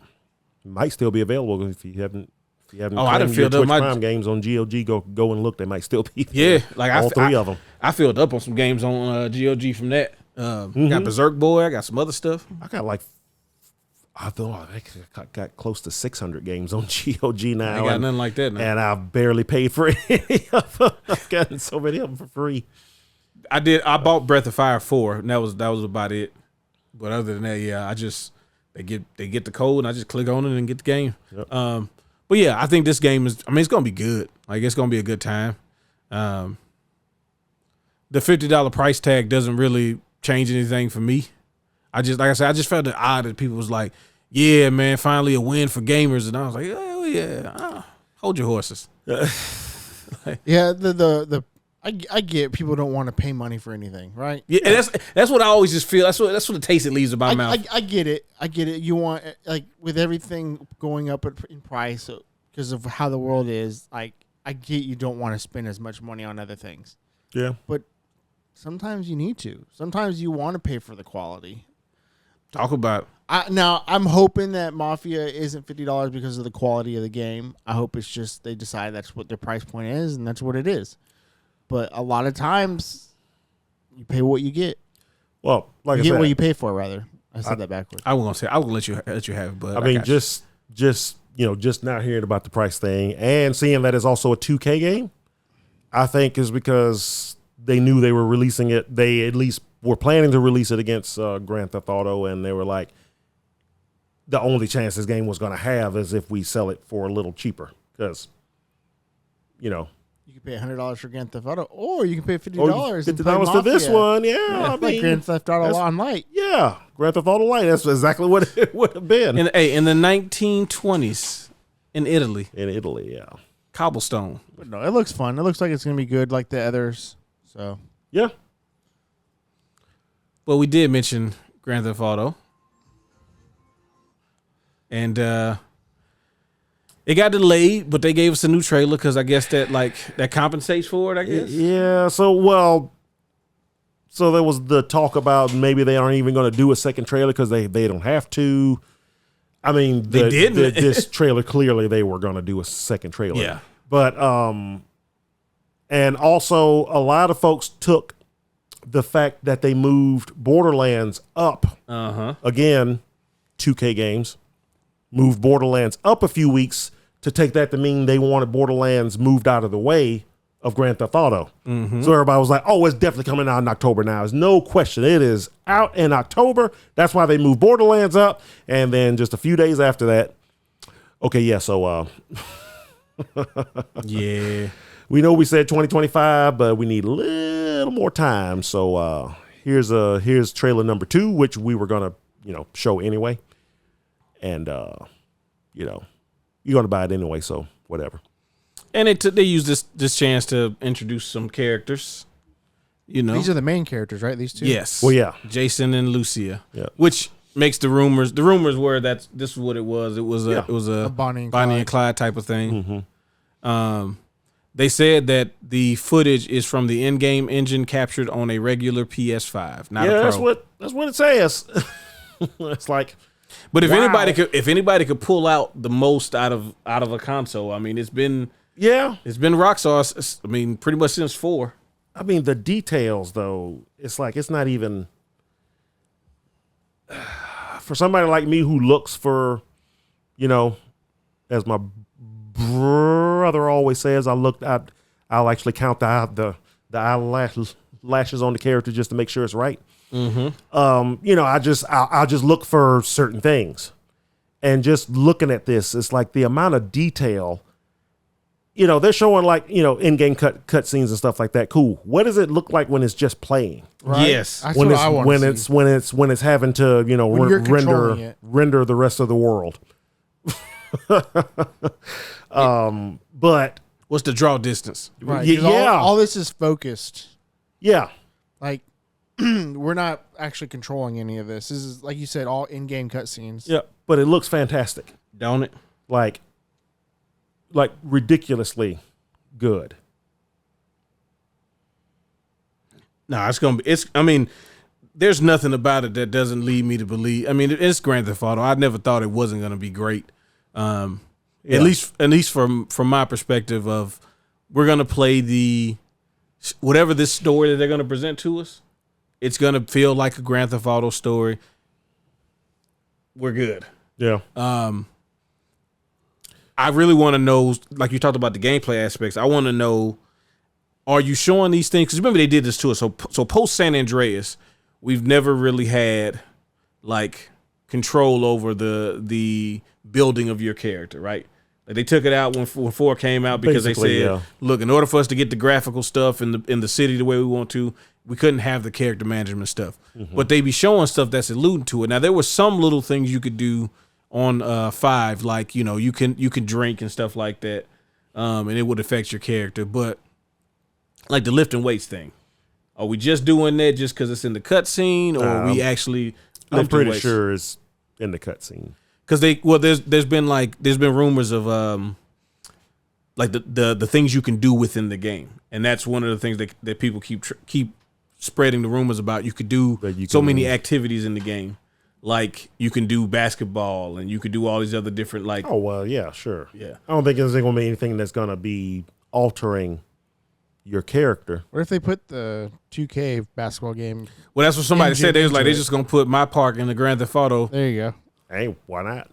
Might still be available if you haven't. Oh, I done filled up my Prime games on GOG. Go and look. They might still be there. Yeah, like all 3 of them. I filled up on some games on GOG from that. Got Berserk Boy. I got some other stuff. I got I got close to 600 games on GOG now. I ain't got nothing like that now. And I've barely paid for any of them. I've gotten so many of them for free. I bought Breath of Fire 4, and that was about it. But other than that, yeah, they get the code, and I just click on it and get the game. Yep. But yeah, I think this game is. I mean, it's gonna be good. Like it's gonna be a good time. The $50 price tag doesn't really change anything for me. I just felt it odd that people was like, "Yeah, man, finally a win for gamers," and I was like, "Oh yeah, hold your horses." Yeah, I get people don't want to pay money for anything, right? Yeah, and that's what I always just feel. That's what the taste it leaves in my mouth. I get it. You want, like, with everything going up in price because of how the world is. Like, I get you don't want to spend as much money on other things. Yeah, but sometimes you need to. Sometimes you want to pay for the quality. Talk about. Now I'm hoping that Mafia isn't $50 because of the quality of the game. I hope it's just they decide that's what their price point is and that's what it is. But a lot of times, you pay what you get. Well, like you I get said, what you pay for. Rather, I said that backwards. I was gonna say I will let you have it, but I mean, just now hearing about the price thing and seeing that it's also a 2K game, I think is because they knew they were releasing it. They at least were planning to release it against Grand Theft Auto, and they were like, the only chance this game was going to have is if we sell it for a little cheaper, because you can pay $100 for Grand Theft Auto, or you can pay $50. $50 for this one, I mean, like Grand Theft Auto Online. Yeah, Grand Theft Auto Light. That's exactly what it would have been. In the 1920s in Italy. Yeah. Cobblestone. But no, it looks fun. It looks like it's gonna be good, like the others. So yeah. Well, we did mention Grand Theft Auto, and it got delayed, but they gave us a new trailer because I guess that compensates for it. I guess. Yeah. So there was the talk about maybe they aren't even going to do a second trailer because they don't have to. I mean, they didn't. This trailer clearly they were going to do a second trailer. Yeah. But and also a lot of folks took the fact that they moved Borderlands up. Again, 2K games moved Borderlands up a few weeks to take that to mean they wanted Borderlands moved out of the way of Grand Theft Auto. So everybody was like, oh, it's definitely coming out in October now. There's no question. It is out in October. That's why they moved Borderlands up. And then just a few days after that, okay, yeah, so yeah. We know we said 2025, but we need a little more time. So here's trailer number 2, which we were gonna, show anyway. And you're gonna buy it anyway, so whatever. And they used this chance to introduce some characters. These are the main characters, right? These two. Yes. Well, yeah. Jason and Lucia. Yeah. Which makes the rumors. The rumors were that this is what it was. It was a Bonnie and and Clyde type of thing. They said that the footage is from the in-game engine captured on a regular PS5, not a Pro. That's what it says. It's like, but if wow. anybody could pull out the most out of a console, I mean, it's been Rockstar. I mean, pretty much since 4. I mean, the details though, it's like it's not even for somebody like me who looks for, as my brother always says, I'll actually count the eyelashes on the character just to make sure it's right. I'll just look for certain things, and just looking at this, it's like the amount of detail. They're showing in-game cut scenes and stuff like that. Cool. What does it look like when it's just playing? Right? Yes, that's what I want to see. When it's having to render the rest of the world. But what's the draw distance? Right. Yeah. All this is focused. Yeah. Like we're not actually controlling any of this. This is, like you said, all in-game cutscenes. Yeah. But it looks fantastic, don't it? Like ridiculously good. No, I mean, there's nothing about it that doesn't lead me to believe. I mean, it's Grand Theft Auto. I never thought it wasn't going to be great. At least from my perspective of, we're going to play whatever this story that they're going to present to us. It's going to feel like a Grand Theft Auto story. We're good. Yeah. I really want to know, like you talked about the gameplay aspects. I want to know, are you showing these things? Because remember, they did this to us. So post San Andreas, we've never really had like control over the building of your character, right? Like, they took it out when 4 came out because basically, they said, look, in order for us to get the graphical stuff in the city the way we want to, we couldn't have the character management stuff. But they be showing stuff that's alluding to it. Now, there were some little things you could do on 5, like, you can drink and stuff like that, and it would affect your character. But like the lifting weights thing, are we just doing that just because it's in the cutscene, or are we actually lifting I'm pretty weights? sure it's in the cutscene. Because there's been rumors of like the things you can do within the game, and that's one of the things that people keep spreading the rumors about. You could do so many activities in the game. Like, you can do basketball, and you could do all these other different, like... Oh, well, yeah, sure. Yeah. I don't think there's going to be anything that's going to be altering your character. What if they put the 2K basketball game? Well, that's what somebody said. They was like, they're just going to put my park in the Grand Theft Auto. There you go. Hey, why not?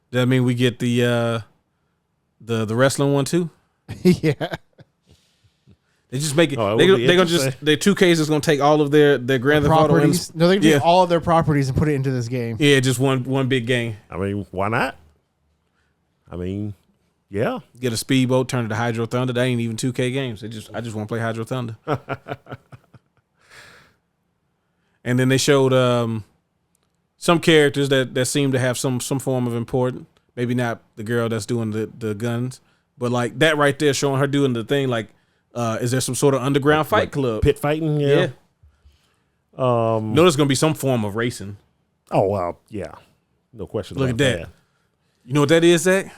Does that mean we get the wrestling one, too? Yeah. They just make it. They're gonna just their 2Ks is gonna take all of their Grand Theft Auto. No, they take all of their properties and put it into this game. Yeah, just one big game. I mean, why not? I mean, yeah. Get a speedboat, turn it to Hydro Thunder. That ain't even 2K games. I just want to play Hydro Thunder. And then they showed some characters that seem to have some form of importance. Maybe not the girl that's doing the guns, but like that right there, showing her doing the thing like. Is there some sort of underground fight club? Pit fighting? Yeah. No, there's going to be some form of racing. Oh, well, yeah. No question. Look at that. You know what that is, Zach?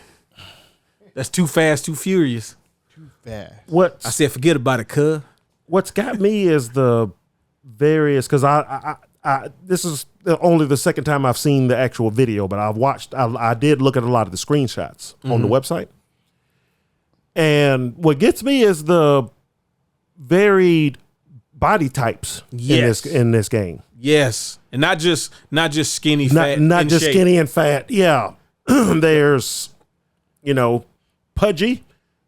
That's Too Fast, Too Furious. Too fast. What I said, forget about it, cuz. What's got me is the various, because I this is only the second time I've seen the actual video, but I did look at a lot of the screenshots on the website. And what gets me is the varied body types in this game. Yes, and not just skinny, fat, not just shape. skinny and fat. Yeah, there's pudgy.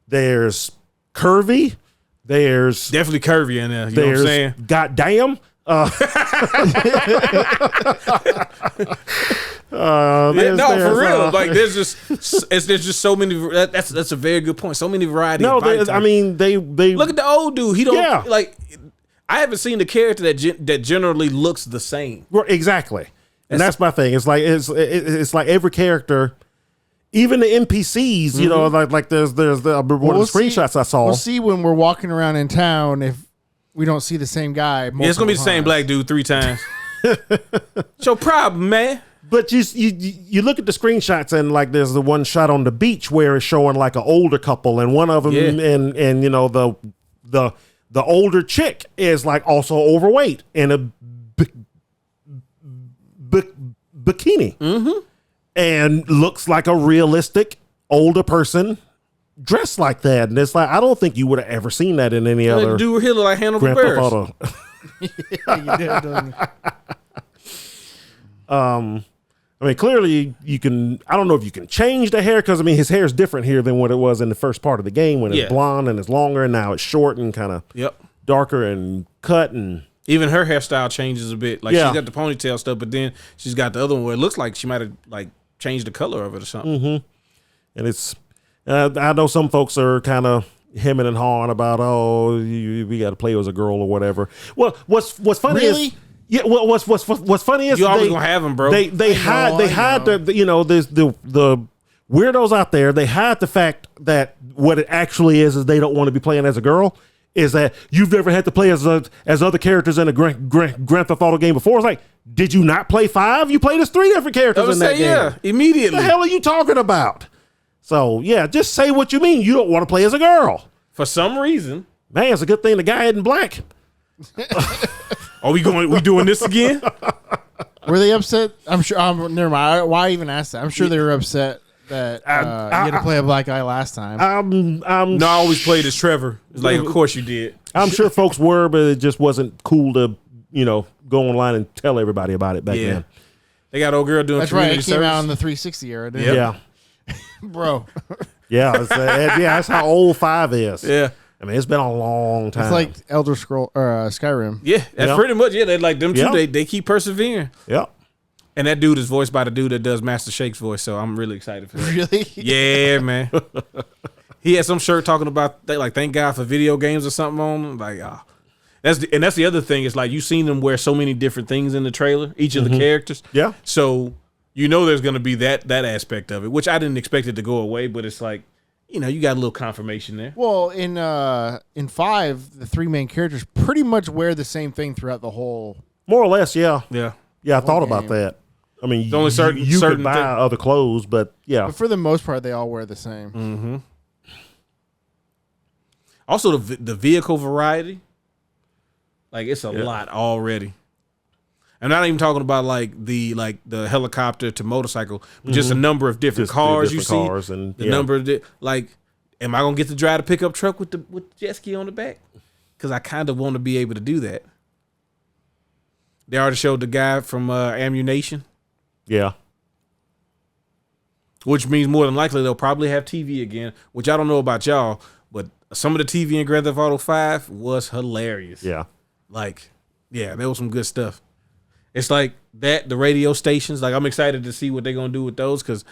There's curvy. There's definitely curvy in there. You know what I'm saying? Goddamn. For real. Like there's just so many. That's a very good point. So many varieties. No, I mean they look at the old dude. He don't like. I haven't seen the character that generally looks the same. Exactly, and that's my thing. It's like every character. Even the NPCs, like there's one of the screenshots I saw. We'll see when we're walking around in town if we don't see the same guy. Yeah, it's gonna be the same black dude 3 times. It's your problem, man. But you look at the screenshots and like there's the one shot on the beach where it's showing like an older couple and one of them and you know the older chick is like also overweight in a bikini and looks like a realistic older person dressed like that. And it's like I don't think you would have ever seen that in any other dude here look like Hannibal Buress. I mean, clearly you can. I don't know if you can change the hair because I mean his hair is different here than what it was in the first part of the game when it's blonde and it's longer and now it's short and kind of darker and cut and even her hairstyle changes a bit. Like she's got the ponytail stuff, but then she's got the other one where it looks like she might have like changed the color of it or something. And it's I know some folks are kind of hemming and hawing about we got to play as a girl or whatever. Well, what's funny is. Yeah, well, what's funny is you always gonna have them, bro. They hide the you know there's the weirdos out there. They hide the fact that what it actually is they don't want to be playing as a girl. Is that you've never had to play as other characters in a Grand Theft Auto game before? It's like, did you not play 5? You played as 3 different characters in that game. Yeah, immediately. What the hell are you talking about? So yeah, just say what you mean. You don't want to play as a girl for some reason. Man, it's a good thing the guy isn't black. Are we doing this again? Were they upset? I'm sure. Never mind. Why even ask that? I'm sure they were upset that you had to play a black guy last time. No, I always played as Trevor. It's like, of course you did. I'm sure folks were, but it just wasn't cool to go online and tell everybody about it back then. They got old girl doing. That's right. It came out in the 360 era. Didn't Yeah, bro. That's how old 5 is. Yeah. I mean, it's been a long time. It's like Elder Scroll or Skyrim. Yeah, that's pretty much. Yeah, they like them too. They keep persevering. Yep. And that dude is voiced by the dude that does Master Shake's voice, so I'm really excited for that. Really? Yeah, man. He had some shirt talking about like thank God for video games or something on. Like, that's the other thing. It's like you've seen them wear so many different things in the trailer, each of the characters. Yeah. So you know there's going to be that aspect of it, which I didn't expect it to go away, but it's like. You got a little confirmation there. Well, in 5, the 3 main characters pretty much wear the same thing throughout the whole. More or less, yeah. Yeah. Yeah, I thought about that. I mean, only certain could buy other clothes, but yeah. But for the most part, they all wear the same. Mm-hmm. Also, the vehicle variety, like it's a lot already. I'm not even talking about like the helicopter to motorcycle, but just a number of different cars you see. And the number of am I gonna get to drive the pickup truck with the jet ski on the back? Because I kind of want to be able to do that. They already showed the guy from Ammunition. Yeah. Which means more than likely they'll probably have TV again, which I don't know about y'all, but some of the TV in Grand Theft Auto 5 was hilarious. Yeah. There was some good stuff. It's like that, the radio stations. Like I'm excited to see what they're gonna do with those because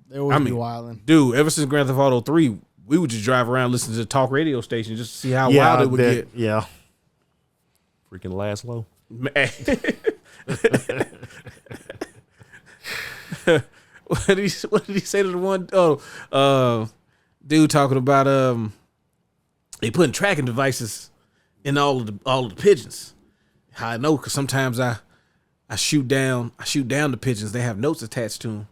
they always be wilding. Dude, ever since Grand Theft Auto 3, we would just drive around listening to talk radio stations just to see how wild it would get. Yeah. Freaking Laszlo. What did he say to the one? Dude talking about they putting tracking devices in all of the pigeons. How I know because sometimes I shoot down the pigeons. They have notes attached to them.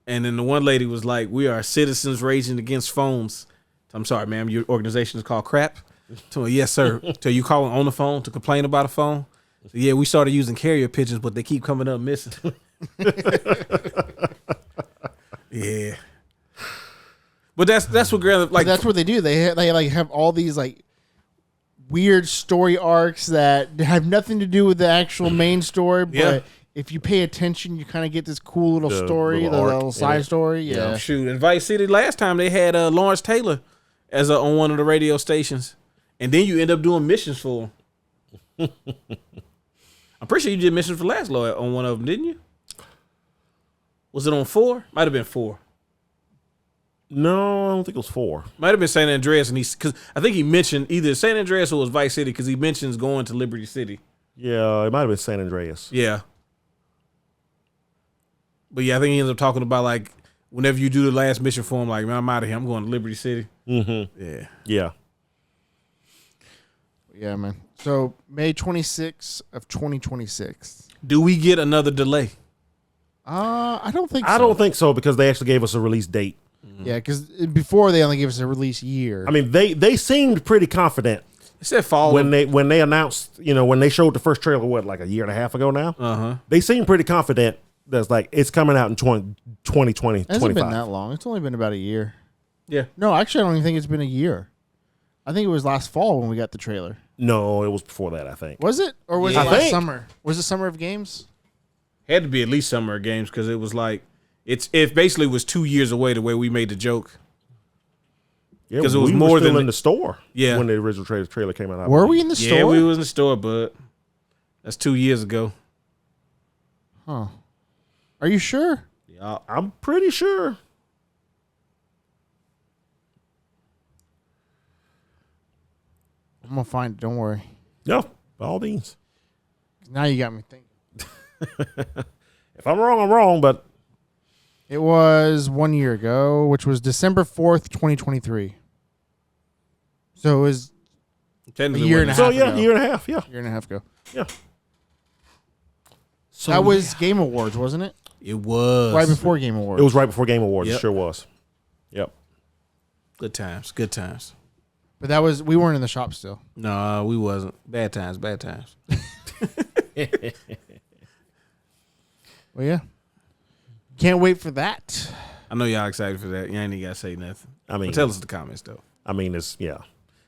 And then the one lady was like, "We are citizens raging against phones." I'm sorry, ma'am. Your organization is called crap. So yes, sir. So you calling on the phone to complain about a phone? So, yeah, we started using carrier pigeons, but they keep coming up missing. Yeah. But that's what that's what they do. They like have all these like weird story arcs that have nothing to do with the actual main story, but if you pay attention, you kind of get this cool little story, the little side story. Yeah. Shoot, in Vice City last time they had Lawrence Taylor as on one of the radio stations, and then you end up doing missions for him. I'm pretty sure you did missions for Laszlo on one of them, didn't you? Was it on 4? Might have been 4. No, I don't think it was 4. Might have been San Andreas, and because I think he mentioned either San Andreas or it was Vice City because he mentions going to Liberty City. Yeah, it might have been San Andreas. Yeah. But yeah, I think he ends up talking about like whenever you do the last mission for him, like, man, I'm out of here. I'm going to Liberty City. Mm-hmm. Yeah. Yeah. Yeah, man. So May 26th of 2026. Do we get another delay? I don't think so. I don't think so because they actually gave us a release date. Yeah, because before they only gave us a release year. I mean, they seemed pretty confident It said fall. when they announced, when they showed the first trailer, like a year and a half ago now. They seemed pretty confident that's like it's coming out in 2020. It hasn't been that long. It's only been about a year. Yeah. No, actually, I don't even think it's been a year. I think it was last fall when we got the trailer. No, it was before that, I think. Was it? Or was Yeah. it I last think. summer? Was it Summer of Games? Had to be at least Summer Games because it was like it basically was 2 years away the way we made the joke. Yeah, 'Cause it was we more were still than- in the store. Yeah. when the original trailer came out. I Were believe. we in the store? Yeah, we was in the store, but that's 2 years ago. Huh. Are you sure? Yeah, I'm pretty sure. I'm going to find it. Don't worry. No, by all means. Now you got me thinking. If I'm wrong, I'm wrong. But It was 1 year ago, which was December 4th, 2023. So it was technically A year and a wasn't- half so yeah, ago. year and a half. Yeah, a year and a half ago. yeah. So That was Game Awards, wasn't it? It was Right before Game Awards. It was right before Game Awards. Yep. It sure was. Yep. Good times. Good times. But that was, we weren't in the shop still. No, we wasn't. Bad times. Bad times. Well, yeah. Can't wait for that. I know y'all excited for that. You ain't even got to say nothing. I mean, But tell us in the comments though. I mean, it's yeah.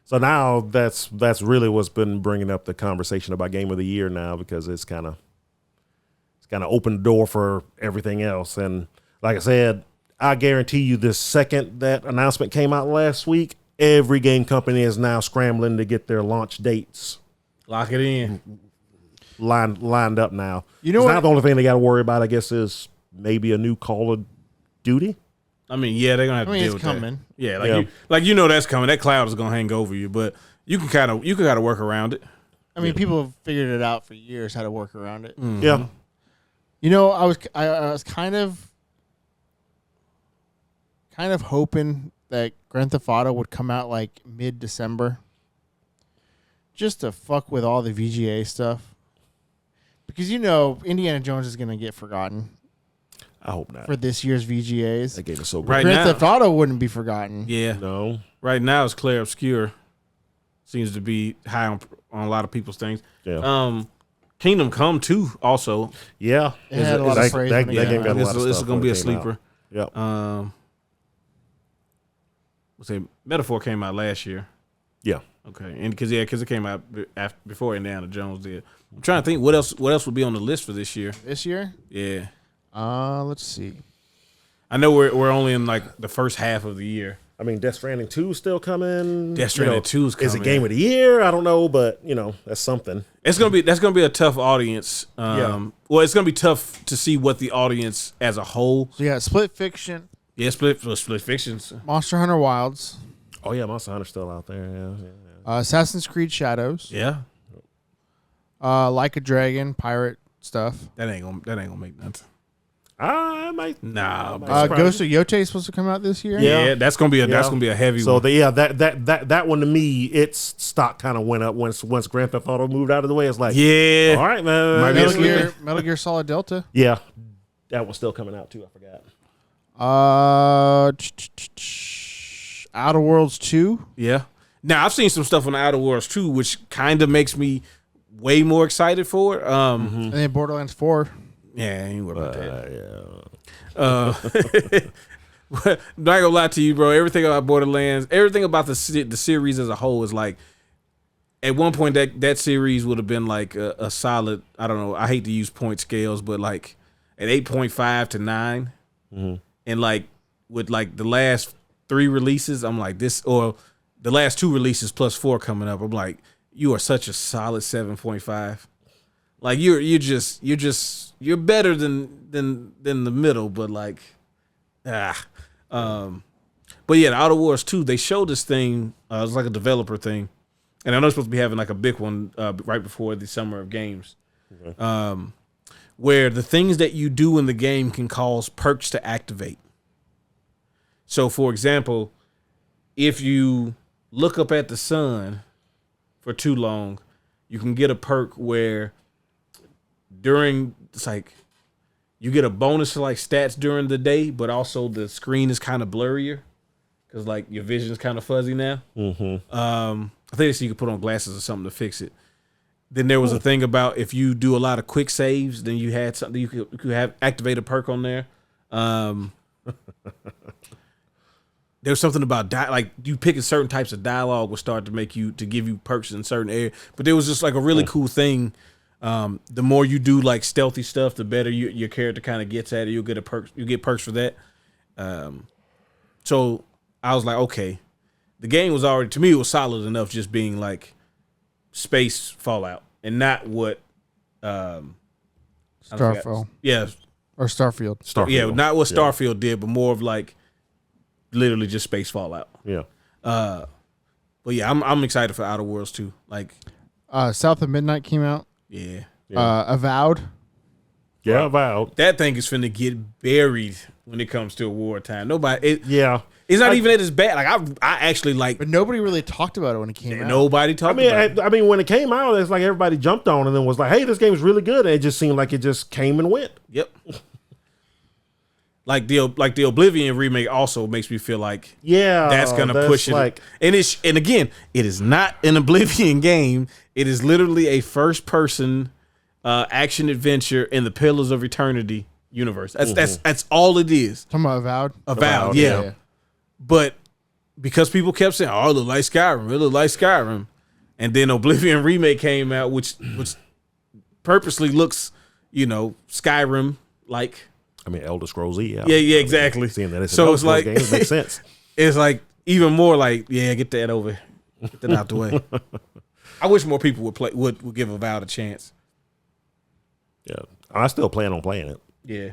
So now that's really what's been bringing up the conversation about Game of the Year now because it's kind of opened the door for everything else. And like I said, I guarantee you, the second that announcement came out last week, every game company is now scrambling to get their launch dates Lock it in. lined up now. You know 'Cause what? now the only thing they got to worry about, I guess, is maybe a new Call of Duty. I mean, yeah, they're gonna have I to mean, deal it's with coming. that. Yeah, Yeah. You know that's coming. That cloud is gonna hang over you, but you can kind of work around it. I mean, people have figured it out for years how to work around it. Yeah. You know, I was kind of hoping that Grand Theft Auto would come out like mid-December, just to fuck with all the VGA stuff, because Indiana Jones is gonna get forgotten I hope not. for this year's VGAs. That game is so good. Right Grand now, Theft Auto wouldn't be forgotten. yeah. No. Right now, it's Claire Obscure. Seems to be high on a lot of people's things. Yeah. Kingdom Come 2 also. Yeah. It had a lot of that, praise that, when it that came game got out. a lot of This is stuff gonna when be a it came out. sleeper. Yep. Let's say Metaphor came out last year. Yeah. Okay, and because it came out before Indiana Jones did. I'm trying to think what else would be on the list for this year. This year, Yeah, let's see. I know we're only in like the first half of the year. I mean, Death Stranding 2 is still coming. Death Stranding 2 is Is it coming. Game of the Year? I don't know, but, that's something. That's gonna be a tough audience. Yeah. Well, it's gonna be tough to see what the audience as a whole. So you got Split Fiction, Yeah, split fictions. Monster Hunter Wilds, Oh, yeah, Monster Hunter's still out there. Yeah. Assassin's Creed Shadows, Yeah, Like a Dragon, pirate stuff. that ain't gonna make nothing. I might. Nah, might bro. surprise Ghost of Yote is supposed to come out this year. Yeah, that's gonna be a heavy So one. that one to me, its stock kind of went up once Grand Theft Auto moved out of the way. It's like, Yeah, all right, man. Might be a Metal Gear Solid Delta. Yeah, that was still coming out too. I forgot. Outer Worlds 2. yeah. Now I've seen some stuff on the Outer Worlds too, which kind of makes me way more excited for it. And then Borderlands 4. Yeah, I ain't worried about that. Yeah. Not gonna lie to you, bro. Everything about Borderlands, everything about the series as a whole is like. At one point, that series would have been like a solid. I don't know. I hate to use point scales, but like an 8.5 to 9, and like with like the last 3 releases, I'm like this, or the last 2 releases plus 4 coming up. I'm like, you are such a solid 7.5. Like you're better than the middle, but like but yeah, the Outer Wars 2, they showed this thing. It was like a developer thing, and I know it's supposed to be having like a big one right before the Summer of Games, where the things that you do in the game can cause perks to activate. So, for example, if you look up at the sun for too long, you can get a perk where it's like you get a bonus for like stats during the day, but also the screen is kind of blurrier because like your vision is kind of fuzzy now. Mm-hmm. I think so you could put on glasses or something to fix it. Then there was a thing about if you do a lot of quick saves, then you had something you could have activate a perk on there. There was something about like you picking certain types of dialogue would start to give you perks in certain areas. But there was just like a really cool thing. The more you do like stealthy stuff, the better your character kind of gets at it. You get perks for that. So I was like, okay, the game was already, to me, it was solid enough just being like space Fallout and not what Starfield. Yeah. Or Starfield. Yeah, not what Starfield did, but more of like literally just space Fallout. Yeah. But yeah, I'm excited for Outer Worlds too. Like South of Midnight came out. Yeah. Avowed. Yeah, Avowed. That thing is finna get buried when it comes to wartime. Yeah. It's not even that it's bad. Like I actually like. But nobody really talked about it when it came out. Nobody talked about it. I mean, when it came out, it's like everybody jumped on and then was like, "Hey, this game's really good." And it just seemed like it just came and went. Yep. Like the Oblivion remake also makes me feel like that's gonna push it. Like, and again, it is not an Oblivion game. It is literally a first person action adventure in the Pillars of Eternity universe. That's all it is. Talking about Avowed. Avowed, yeah. But because people kept saying, "Oh, it look like Skyrim," and then Oblivion remake came out, which purposely looks, Skyrim like. I mean, Elder Scrolls E. Yeah, exactly. Seeing that it's so an it's Elder like Scrolls game, it makes sense. It's like even more like, get that over, get that out the way. I wish more people would give Avowed a chance. Yeah, I still plan on playing it. Yeah,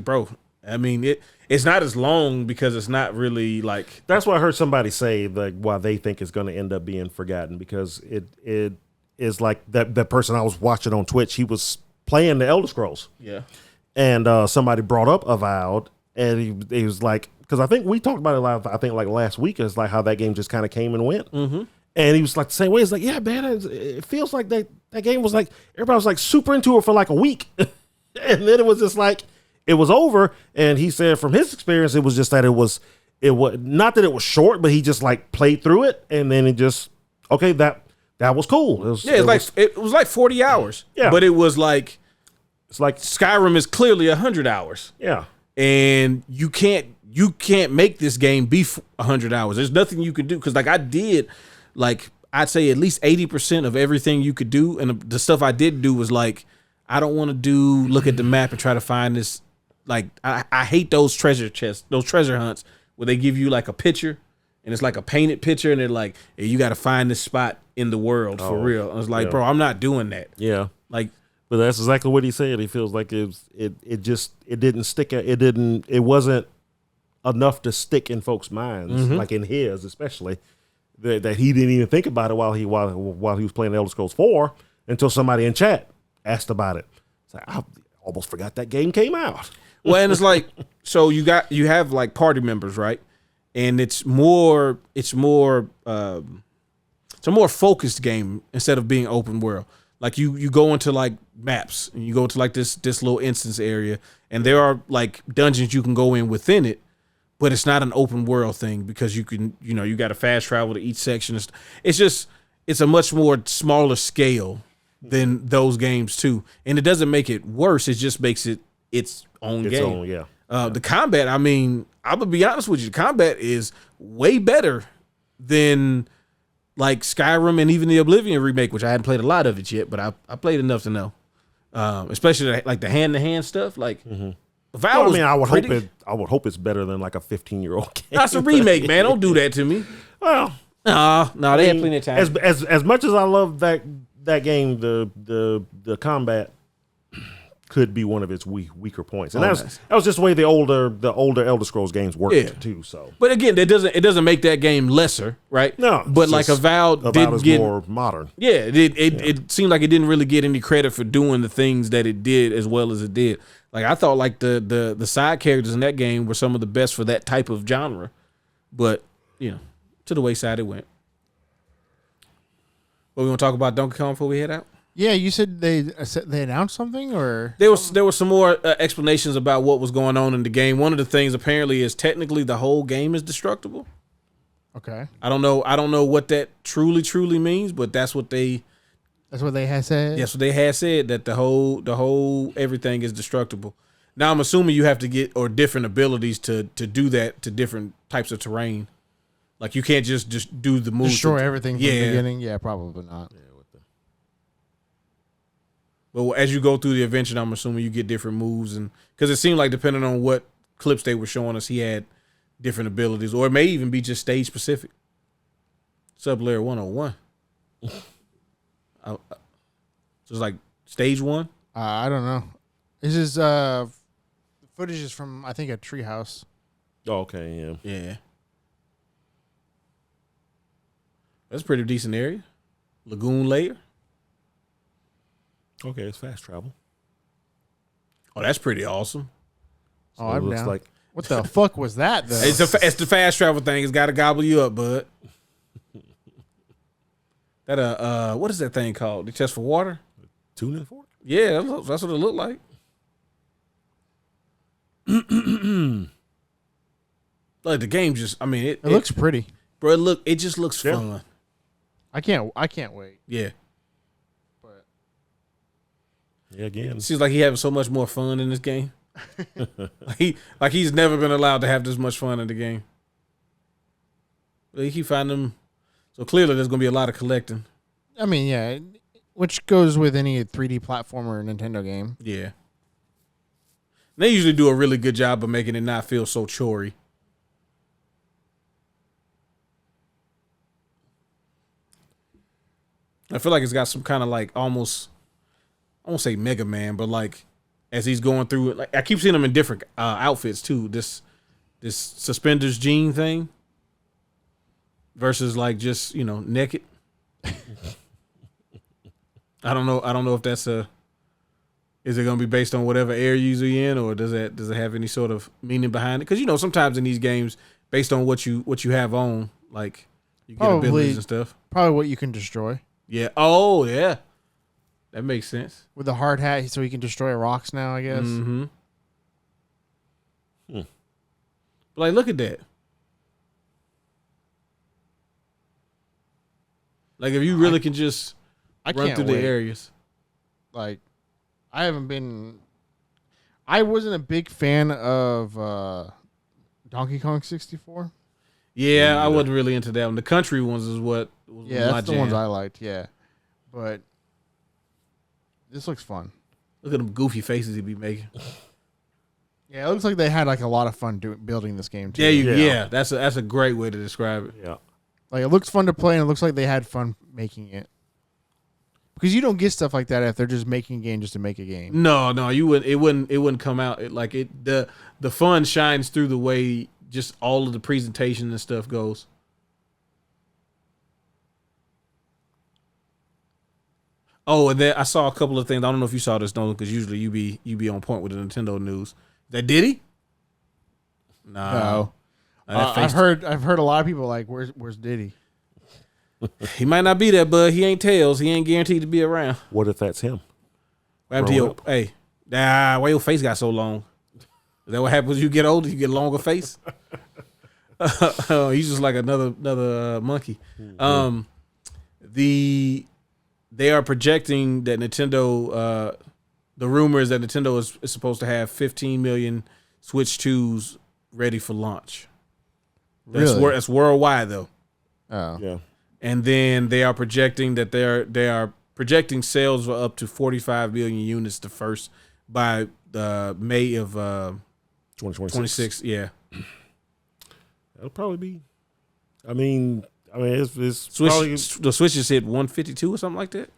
bro? I mean, it's not as long because it's not really like. That's why I heard somebody say like why they think it's going to end up being forgotten because it is like that person I was watching on Twitch. He was playing the Elder Scrolls. Yeah. And somebody brought up Avowed, and he was like, because I think we talked about it like last week, is like how that game just kind of came and went. Mm-hmm. And he was like the same way. It's like, yeah, man, it feels like that game was like, everybody was like super into it for like a week. And then it was just like, it was over. And he said from his experience, it was just that it was not that it was short, but he just like played through it. And then it just, okay, that was cool. It was like 40 hours. Yeah. But it was like, it's like Skyrim is clearly 100 hours. Yeah. And you can't make this game be 100 hours. There's nothing you can do. Because like I did, like I'd say at least 80% of everything you could do. And the stuff I did do was like, I don't want to look at the map and try to find this. Like I hate those treasure chests, those treasure hunts where they give you like a picture and it's like a painted picture. And they're like, hey, you got to find this spot in the world for real. I was like, bro, I'm not doing that. Yeah. Like, but that's exactly what he said. He feels like it didn't stick. It wasn't enough to stick in folks' minds, like in his especially, that he didn't even think about it while he was playing Elder Scrolls 4 until somebody in chat asked about it. It's like, I almost forgot that game came out. Well, and it's like, so you have like party members, right? And it's a more focused game instead of being open world. Like you go into like maps and you go to like this little instance area and there are like dungeons you can go in within it, but it's not an open world thing because you can, you got to fast travel to each section. It's a much more smaller scale than those games too. And it doesn't make it worse. It just makes it its own game. The combat, I mean, I'm gonna be honest with you, the combat is way better than like Skyrim and even the Oblivion remake, which I hadn't played a lot of it yet, but I played enough to know. Especially like the hand-to-hand stuff. Like, I would hope it's better than like a 15-year-old game. That's a remake, man. Don't do that to me. Well, no, they had plenty of time. As much as I love that game, the combat could be one of its weaker points, and that was just the way the older Elder Scrolls games worked too. So, but again, it doesn't make that game lesser, right? No, but like Avowed is more modern. Yeah, it seemed like it didn't really get any credit for doing the things that it did as well as it did. Like I thought, like the side characters in that game were some of the best for that type of genre, but to the wayside it went. But we want to talk about Donkey Kong before we head out. Yeah, you said they announced something, or There was some more explanations about what was going on in the game. One of the things apparently is technically the whole game is destructible. okay, I don't know what that truly means, but that's what they had said. Yes, what they had said, that the whole everything is destructible. Now I'm assuming you have to get different abilities to do that to different types of terrain. Like you can't just do the moves. Destroy everything from the beginning. Yeah, probably not. But as you go through the adventure, I'm assuming you get different moves, and because it seemed like depending on what clips they were showing us, he had different abilities, or it may even be just stage specific. Sub-Layer 101. So it's like stage 1. I don't know. This is footage is from I think a treehouse. Oh, okay, yeah. Yeah. That's a pretty decent area. Lagoon Layer. Okay, it's fast travel. Oh, that's pretty awesome. So I'm it looks down. like What the fuck was that, though? It's the fast travel thing. It's got to gobble you up, bud. That what is that thing called? The chest for water? tuning fork. Yeah, that's what it looked like. Like the game just, I mean, it looks pretty. bro. It just looks Yeah. fun. I can't wait. Yeah, But Yeah, again. it seems like he having so much more fun in this game. like he's never been allowed to have this much fun in the game. But he keep finding them. So clearly, there's gonna be a lot of collecting. I mean, yeah, which goes with any 3D platformer Nintendo game. Yeah. They usually do a really good job of making it not feel so chory. I feel like it's got some kind of like almost, I won't say Mega Man, but like as he's going through it, like I keep seeing him in different outfits too. This suspenders jean thing versus like just naked. I don't know if that's is it going to be based on whatever area you're in, or does it have any sort of meaning behind it? Because sometimes in these games, based on what you have on, like you get abilities and stuff. Probably what you can destroy Yeah. Oh yeah, that makes sense. with the hard hat, so you can destroy rocks now. I guess. Mm-hmm. But like, look at that. Like, if you really can just I run can't through wait. the areas. Like, I wasn't a big fan of Donkey Kong 64. Yeah, I wasn't really into that one. The country ones is what was Yeah, my that's the jam. ones I liked. Yeah, but this looks fun. Look at them goofy faces he be making. Yeah, it looks like they had like a lot of fun building this game too. Yeah, that's a great way to describe it. Yeah. Like, it looks fun to play, and it looks like they had fun making it. Because you don't get stuff like that if they're just making a game just to make a game. No, you wouldn't. It wouldn't come out the fun shines through the way just all of the presentation and stuff goes. Oh, and then I saw a couple of things. I don't know if you saw this, Nolan, because usually you be on point with the Nintendo news. That did he? No. That I've face- heard a lot of people like, where's Diddy? he might not be there, but he ain't Tails. He ain't guaranteed to be around. What if that's him? What happened to Grow your, up. hey, why your face got so long? Is that what happens when you get older? You get a longer face? He's just like another monkey. They are projecting that Nintendo, the rumor is that Nintendo is supposed to have 15 million Switch 2s ready for launch. Really? That's worldwide though. Oh. Yeah. And then they are projecting that they are projecting sales for up to 45 million units by May of 2026. 26. Yeah. That'll probably be. I mean, it's Switch, probably the Switches hit 152 or something like that.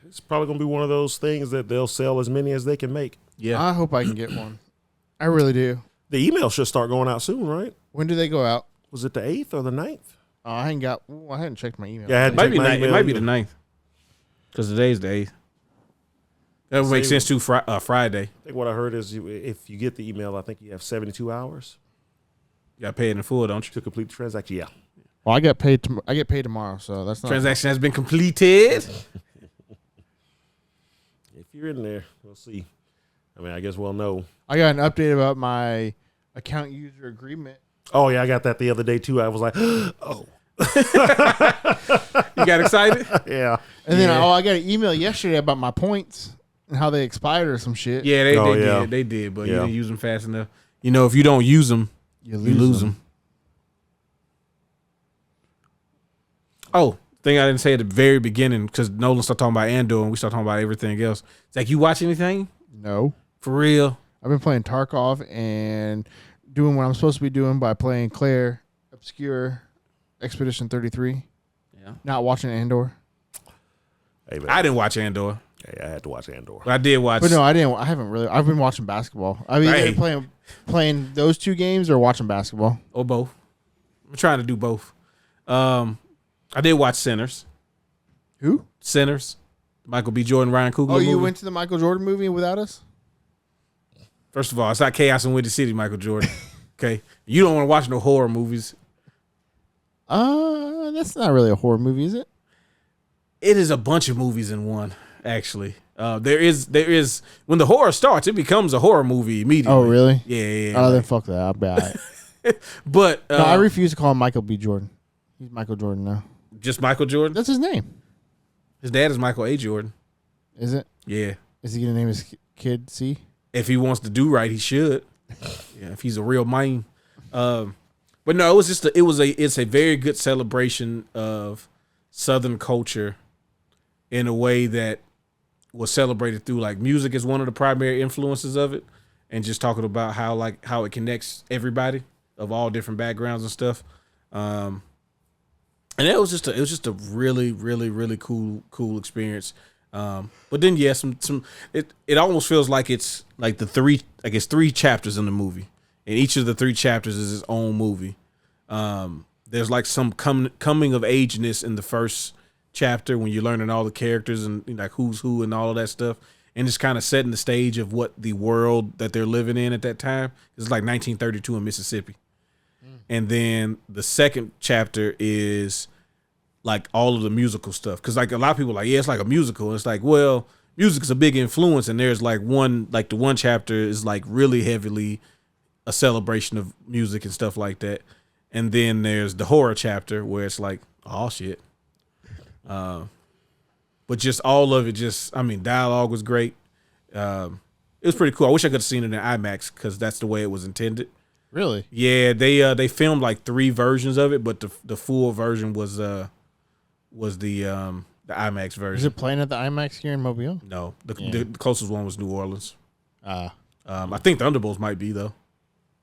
it's probably gonna be one of those things that they'll sell as many as they can make. Yeah. I hope I can get one. I really do. The email should start going out soon, right? When do they go out? Was it the 8th or the 9th? I hadn't checked my email. Yeah, I It hadn't might checked be my it email might be the either. 9th. Because today's the 8th. That would make Same. sense too. Friday. I think what I heard is if you get the email, I think you have 72 hours You got to pay it in full, don't you? to complete the transaction. Yeah. Well, I get paid tomorrow, so that's not. Transaction has been completed. you're in there, we'll see. I mean, I guess we'll know. I got an update about my account user agreement. Oh yeah, I got that the other day too. I was like, oh. You got excited? Yeah. And then I got an email yesterday about my points and how they expired or some shit. Yeah, they did, but you didn't use them fast enough. You know, if you don't use them, you lose them. Oh, thing I didn't say at the very beginning, because Nolan started talking about Andor and we started talking about everything else. It's like, you watch anything? No. For real? I've been playing Tarkov and doing what I'm supposed to be doing by playing Claire Obscure Expedition 33. Yeah. Not watching Andor. Hey, I didn't watch Andor. Yeah, I had to watch Andor. But I did watch. But no, I didn't. I haven't really. I've been watching basketball. I've either playing those two games or watching basketball. Or both. I'm trying to do both. I did watch Sinners. Who? Sinners. Michael B. Jordan, Ryan Coogler movie. You went to the Michael Jordan movie without us? First of all, it's not Chaos in Windy City, Michael Jordan. Okay? You don't want to watch no horror movies. That's not really a horror movie, is it? It is a bunch of movies in one, actually. There is when the horror starts, it becomes a horror movie immediately. Oh, really? Yeah. Oh, then fuck that. I'll be all right. But no, I refuse to call him Michael B. Jordan. He's Michael Jordan now. Just Michael Jordan? That's his name. His dad is Michael A. Jordan. Is it? Yeah. Is he gonna name his kid C? If he wants to do right, he should. Yeah, if he's a real man. But no, it's a very good celebration of Southern culture in a way that was celebrated through like music is one of the primary influences of it, and just talking about how it connects everybody of all different backgrounds and stuff. And it was just a really, really, really cool experience. But then it almost feels like it's like three chapters in the movie, and each of the three chapters is its own movie. There's like some coming of ageness in the first chapter when you're learning all the characters and like who's who and all of that stuff, and it's kind of setting the stage of what the world that they're living in at that time. It's like 1932 in Mississippi. And then the second chapter is like all of the musical stuff. Cause like a lot of people are like, yeah, it's like a musical. And it's like, well, music is a big influence. And there's like the one chapter is like really heavily a celebration of music and stuff like that. And then there's the horror chapter where it's like, oh shit. But just all of it, dialogue was great. It was pretty cool. I wish I could have seen it in IMAX because that's the way it was intended. Really? Yeah, they filmed like 3 versions of it, but the full version was the IMAX version. Is it playing at the IMAX here in Mobile? No, the closest one was New Orleans. I think Thunderbolts might be though.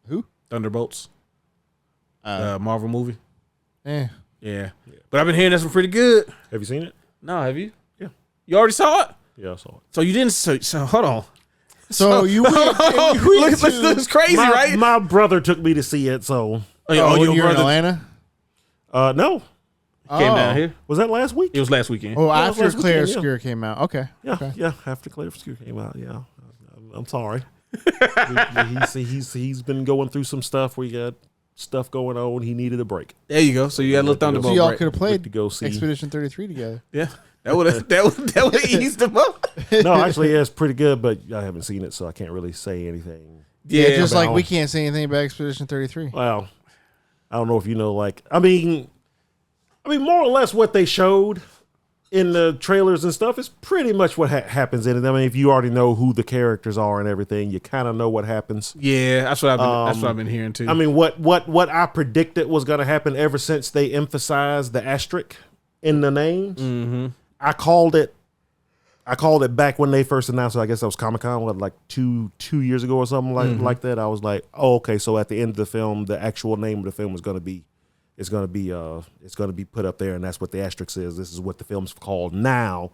Who? Thunderbolts. Marvel movie. Yeah. But I've been hearing that's pretty good. Have you seen it? No, have you? Yeah. You already saw it? Yeah, I saw it. So you didn't. So hold on. So you went. It's crazy, right? My brother took me to see it. So you're in Atlanta? No. Came down here. Was that last week? It was last weekend. Oh, Yeah, after last Claire weekend, Obscure came out. Okay. Yeah, Okay. yeah. After Claire Obscure came out, yeah. I'm sorry. He's been going through some stuff. We got stuff going on. He needed a break. There you go. So you had a little Thunderbolt. So y'all break. could have played to go see Expedition 33 together. Yeah, that would have eased them up. No, actually, yeah, it's pretty good, but I haven't seen it, so I can't really say anything. Yeah, just like about- we can't say anything about Expedition 33. Well, I don't know if you know, like, I mean, more or less what they showed in the trailers and stuff is pretty much what happens in it. I mean, if you already know who the characters are and everything, you kind of know what happens. Yeah, that's what I've been hearing too. I mean, what I predicted was going to happen ever since they emphasized the asterisk in the names. Mm-hmm. I called it back when they first announced it. I guess that was Comic-Con, like two years ago or something like that. I was like, oh, okay. So at the end of the film, the actual name of the film is going to be put up there, and that's what the asterisk is. This is what the film's called now.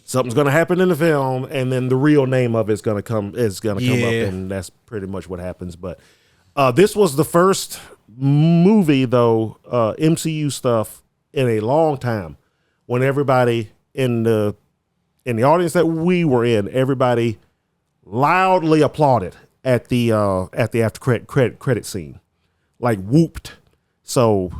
Something's going to happen in the film, and then the real name of it's going to come up, and that's pretty much what happens. But this was the first movie, though, MCU stuff in a long time, when everybody in the audience that we were in, everybody loudly applauded at the after credit scene, like whooped. So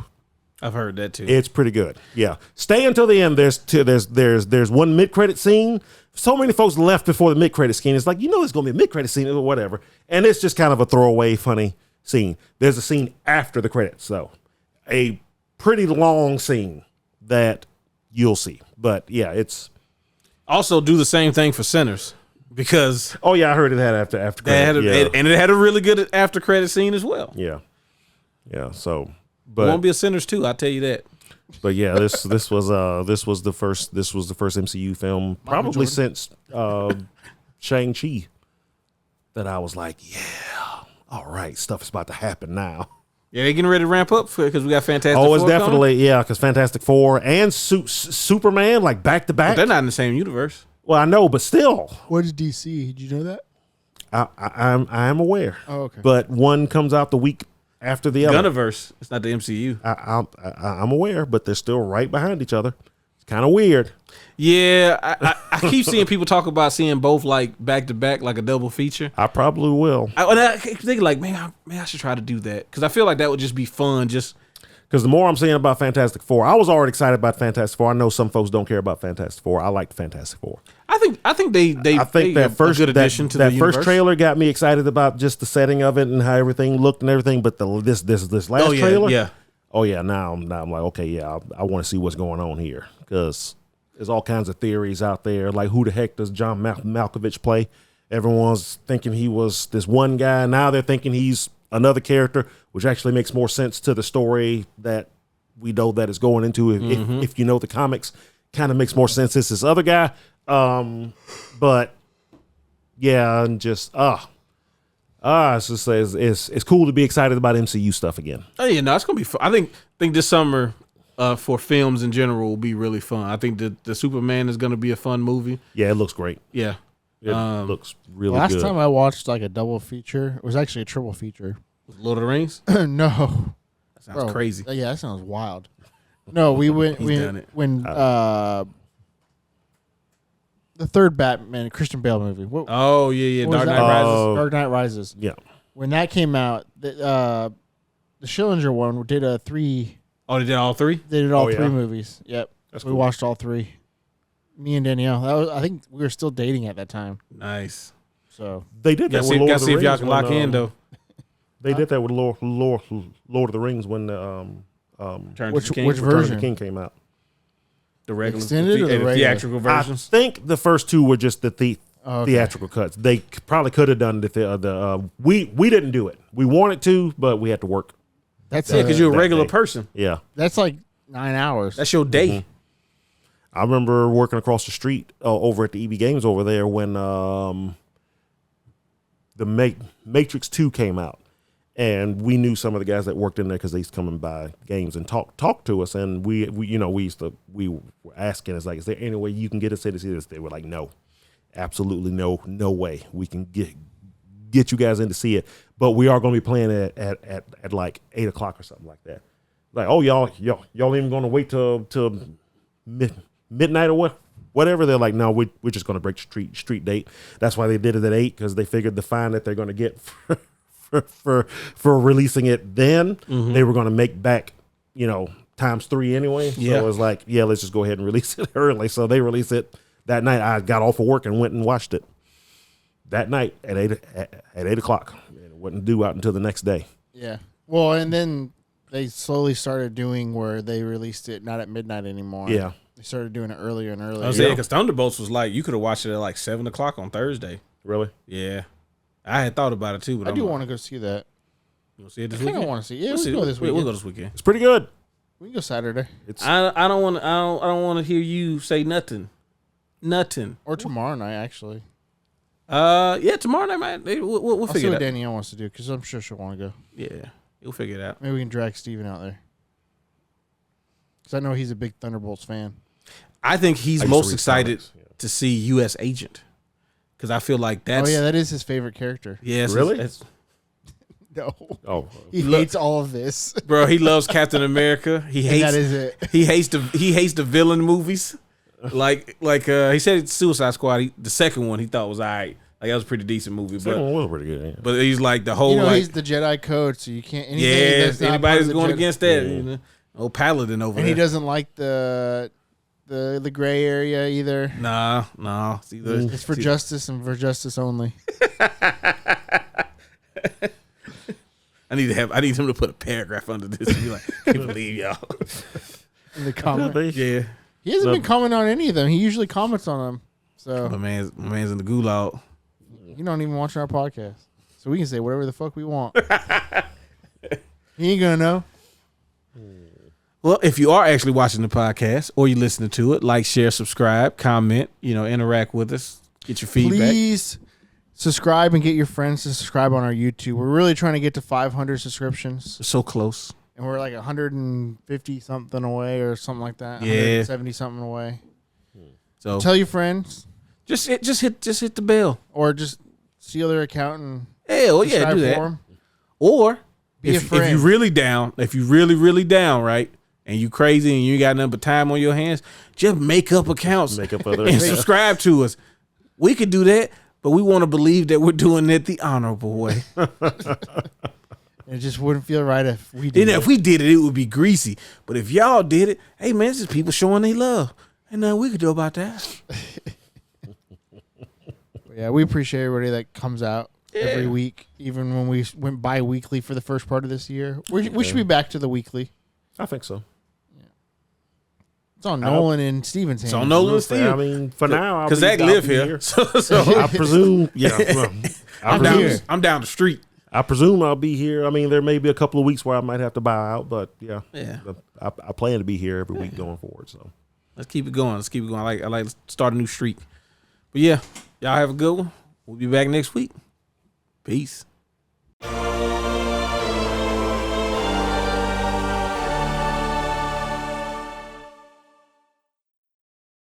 I've heard that too. It's pretty good. Yeah. Stay until the end. There's one mid-credit scene. So many folks left before the mid-credit scene. It's like, there's going to be a mid-credit scene or whatever. And it's just kind of a throwaway, funny scene. There's a scene after the credits, though. A pretty long scene that you'll see. But, yeah, it's... Also do the same thing for Sinners. Because... Oh, yeah, I heard it had after credit. And it had a really good after-credit scene as well. Yeah. Yeah, so... But it won't be a Sinners 2, I'll tell you that. But yeah, this was the first MCU film probably since Shang-Chi that I was like, yeah, all right, stuff is about to happen now. Yeah, they getting ready to ramp up because we got Fantastic Four. Oh, it's definitely coming? Because Fantastic Four and Superman like back to back. But they're not in the same universe. Well, I know, but still. What is DC? Did you know that? I'm aware. Oh, okay. But one comes out the week after the other. Gunniverse. It's not the MCU. I'm aware, but they're still right behind each other. It's kind of weird. Yeah, I keep seeing people talk about seeing both like back to back, like a double feature. I probably will. I keep thinking like, man, I should try to do that because I feel like that would just be fun. Just because the more I'm seeing about Fantastic Four, I was already excited about Fantastic Four. I know some folks don't care about Fantastic Four. I like Fantastic Four. I think they that first good addition to the universe. First trailer got me excited about just the setting of it and how everything looked and everything. But this last trailer, now I'm like, okay, yeah, I want to see what's going on here because there's all kinds of theories out there. Like, who the heck does John Malkovich play? Everyone's thinking he was this one guy. Now they're thinking he's another character, which actually makes more sense to the story that we know that is going into. If you know the comics, kind of makes more sense. It's this other guy. But yeah, and just it's cool to be excited about MCU stuff again. Oh yeah, no, it's gonna be fun. I think this summer for films in general will be really fun. I think the Superman is gonna be a fun movie. Yeah, it looks great. Yeah, it looks really last good. Last time I watched like a double feature, it was actually a triple feature. Lord of the Rings. No, that sounds crazy. Yeah, that sounds wild. No, we went when the third Batman, Christian Bale movie. Oh yeah, Dark Knight Rises. Dark Knight Rises. Yeah. When that came out, the Schillinger one did a 3. Oh, they did all 3. They did all 3 movies. Yep, we cool. watched all 3. Me and Danielle. I think we were still dating at that time. Nice. So they did that. Gotta see if y'all can lock in though. They did that with Lord of the Rings when which version? Return of the King came out. The regular extended or the regular? theatrical versions. I think the first 2 were just the theatrical cuts. They probably could have done we didn't do it. We wanted to, but we had to work. That's because you're a regular person. Yeah, that's like 9 hours. That's your day. Mm-hmm. I remember working across the street over at the EB Games over there when the Matrix 2 came out. And we knew some of the guys that worked in there because they used to come and buy games and talk to us. And we were asking, it's like, is there any way you can get us in to see this? They were like, no, absolutely no way we can get you guys in to see it. But we are going to be playing it at like 8 o'clock or something like that. Like, oh, y'all even going to wait till midnight or what? Whatever. They're like, no, we're just going to break street date. That's why they did it at 8 because they figured the fine that they're going to get for releasing it then they were going to make back times 3 anyway. So it was like, yeah, let's just go ahead and release it early. So they released it that night. I got off of work and went and watched it that night at 8 o'clock. It wasn't due out until the next day. Yeah. Well, and then they slowly started doing where they released it not at midnight anymore. Yeah. They started doing it earlier and earlier. I was saying because Thunderbolts was like you could have watched it at like 7 o'clock on Thursday. Really? Yeah. I had thought about it too, but I do want to go see that. You want to see it this I weekend? I want to see it. Yeah, We'll go this weekend. We'll go this weekend. It's pretty good. We can go Saturday. I don't want to hear you say nothing. Or tomorrow night, actually. Yeah, tomorrow night, man. We'll I'll see figure it what out. Danielle wants to do because I'm sure she'll want to go. Yeah, you'll figure it out. Maybe we can drag Steven out there because I know he's a big Thunderbolts fan. I think he's most excited to see U.S. Agent because I feel like that's. Oh yeah, that is his favorite character. Yes, really? No. Oh, he hates all of this, bro. He loves Captain America. He hates. That is it. He hates the villain movies. Like he said, Suicide Squad. The second one he thought was alright. Like that was a pretty decent movie, second one was pretty good. Yeah. But he's like the whole he's the Jedi code, so you can't. If anybody's going against that, Old Paladin over And there. he doesn't like the gray area either. Nah. It's for justice and for justice only. I need him to put a paragraph under this and be like, can't believe y'all. In the comment. Yeah. He hasn't been commenting on any of them. He usually comments on them. So My man's in the gulag. you don't even watch our podcast. So we can say whatever the fuck we want. He ain't gonna know. Well, if you are actually watching the podcast or you listening to it, like, share, subscribe, comment, interact with us, get your feedback. Please subscribe and get your friends to subscribe on our YouTube. We're really trying to get to 500 subscriptions. We're so close. And we're like 150 something away or something like that. Yeah. 170 something away. So Tell your friends just hit the bell. or just steal their account and Yeah, do for that. 'em. Or Be a if friend. you really down, really down, right? And you crazy and you got nothing but time on your hands, just make up accounts Make up other and subscribe to us. We could do that, but we want to believe that we're doing it the honorable way. It just wouldn't feel right if we did. And if we did it, it would be greasy. But if y'all did it, hey man, this is people showing they love. Ain't nothing we could do about that. Yeah, we appreciate everybody that comes out every week, even when we went bi-weekly for the first part of this year. We should be back to the weekly. I think so. It's on Nolan and Steven's hands. It's on Nolan and Steven. I mean, for now, Because Zach live here. So I presume, yeah. Well, I'm down the street. I presume I'll be here. I mean, there may be a couple of weeks where I might have to buy out, but yeah. I plan to be here every week going forward. So let's keep it going. I like to start a new streak. But yeah, y'all have a good one. We'll be back next week. Peace.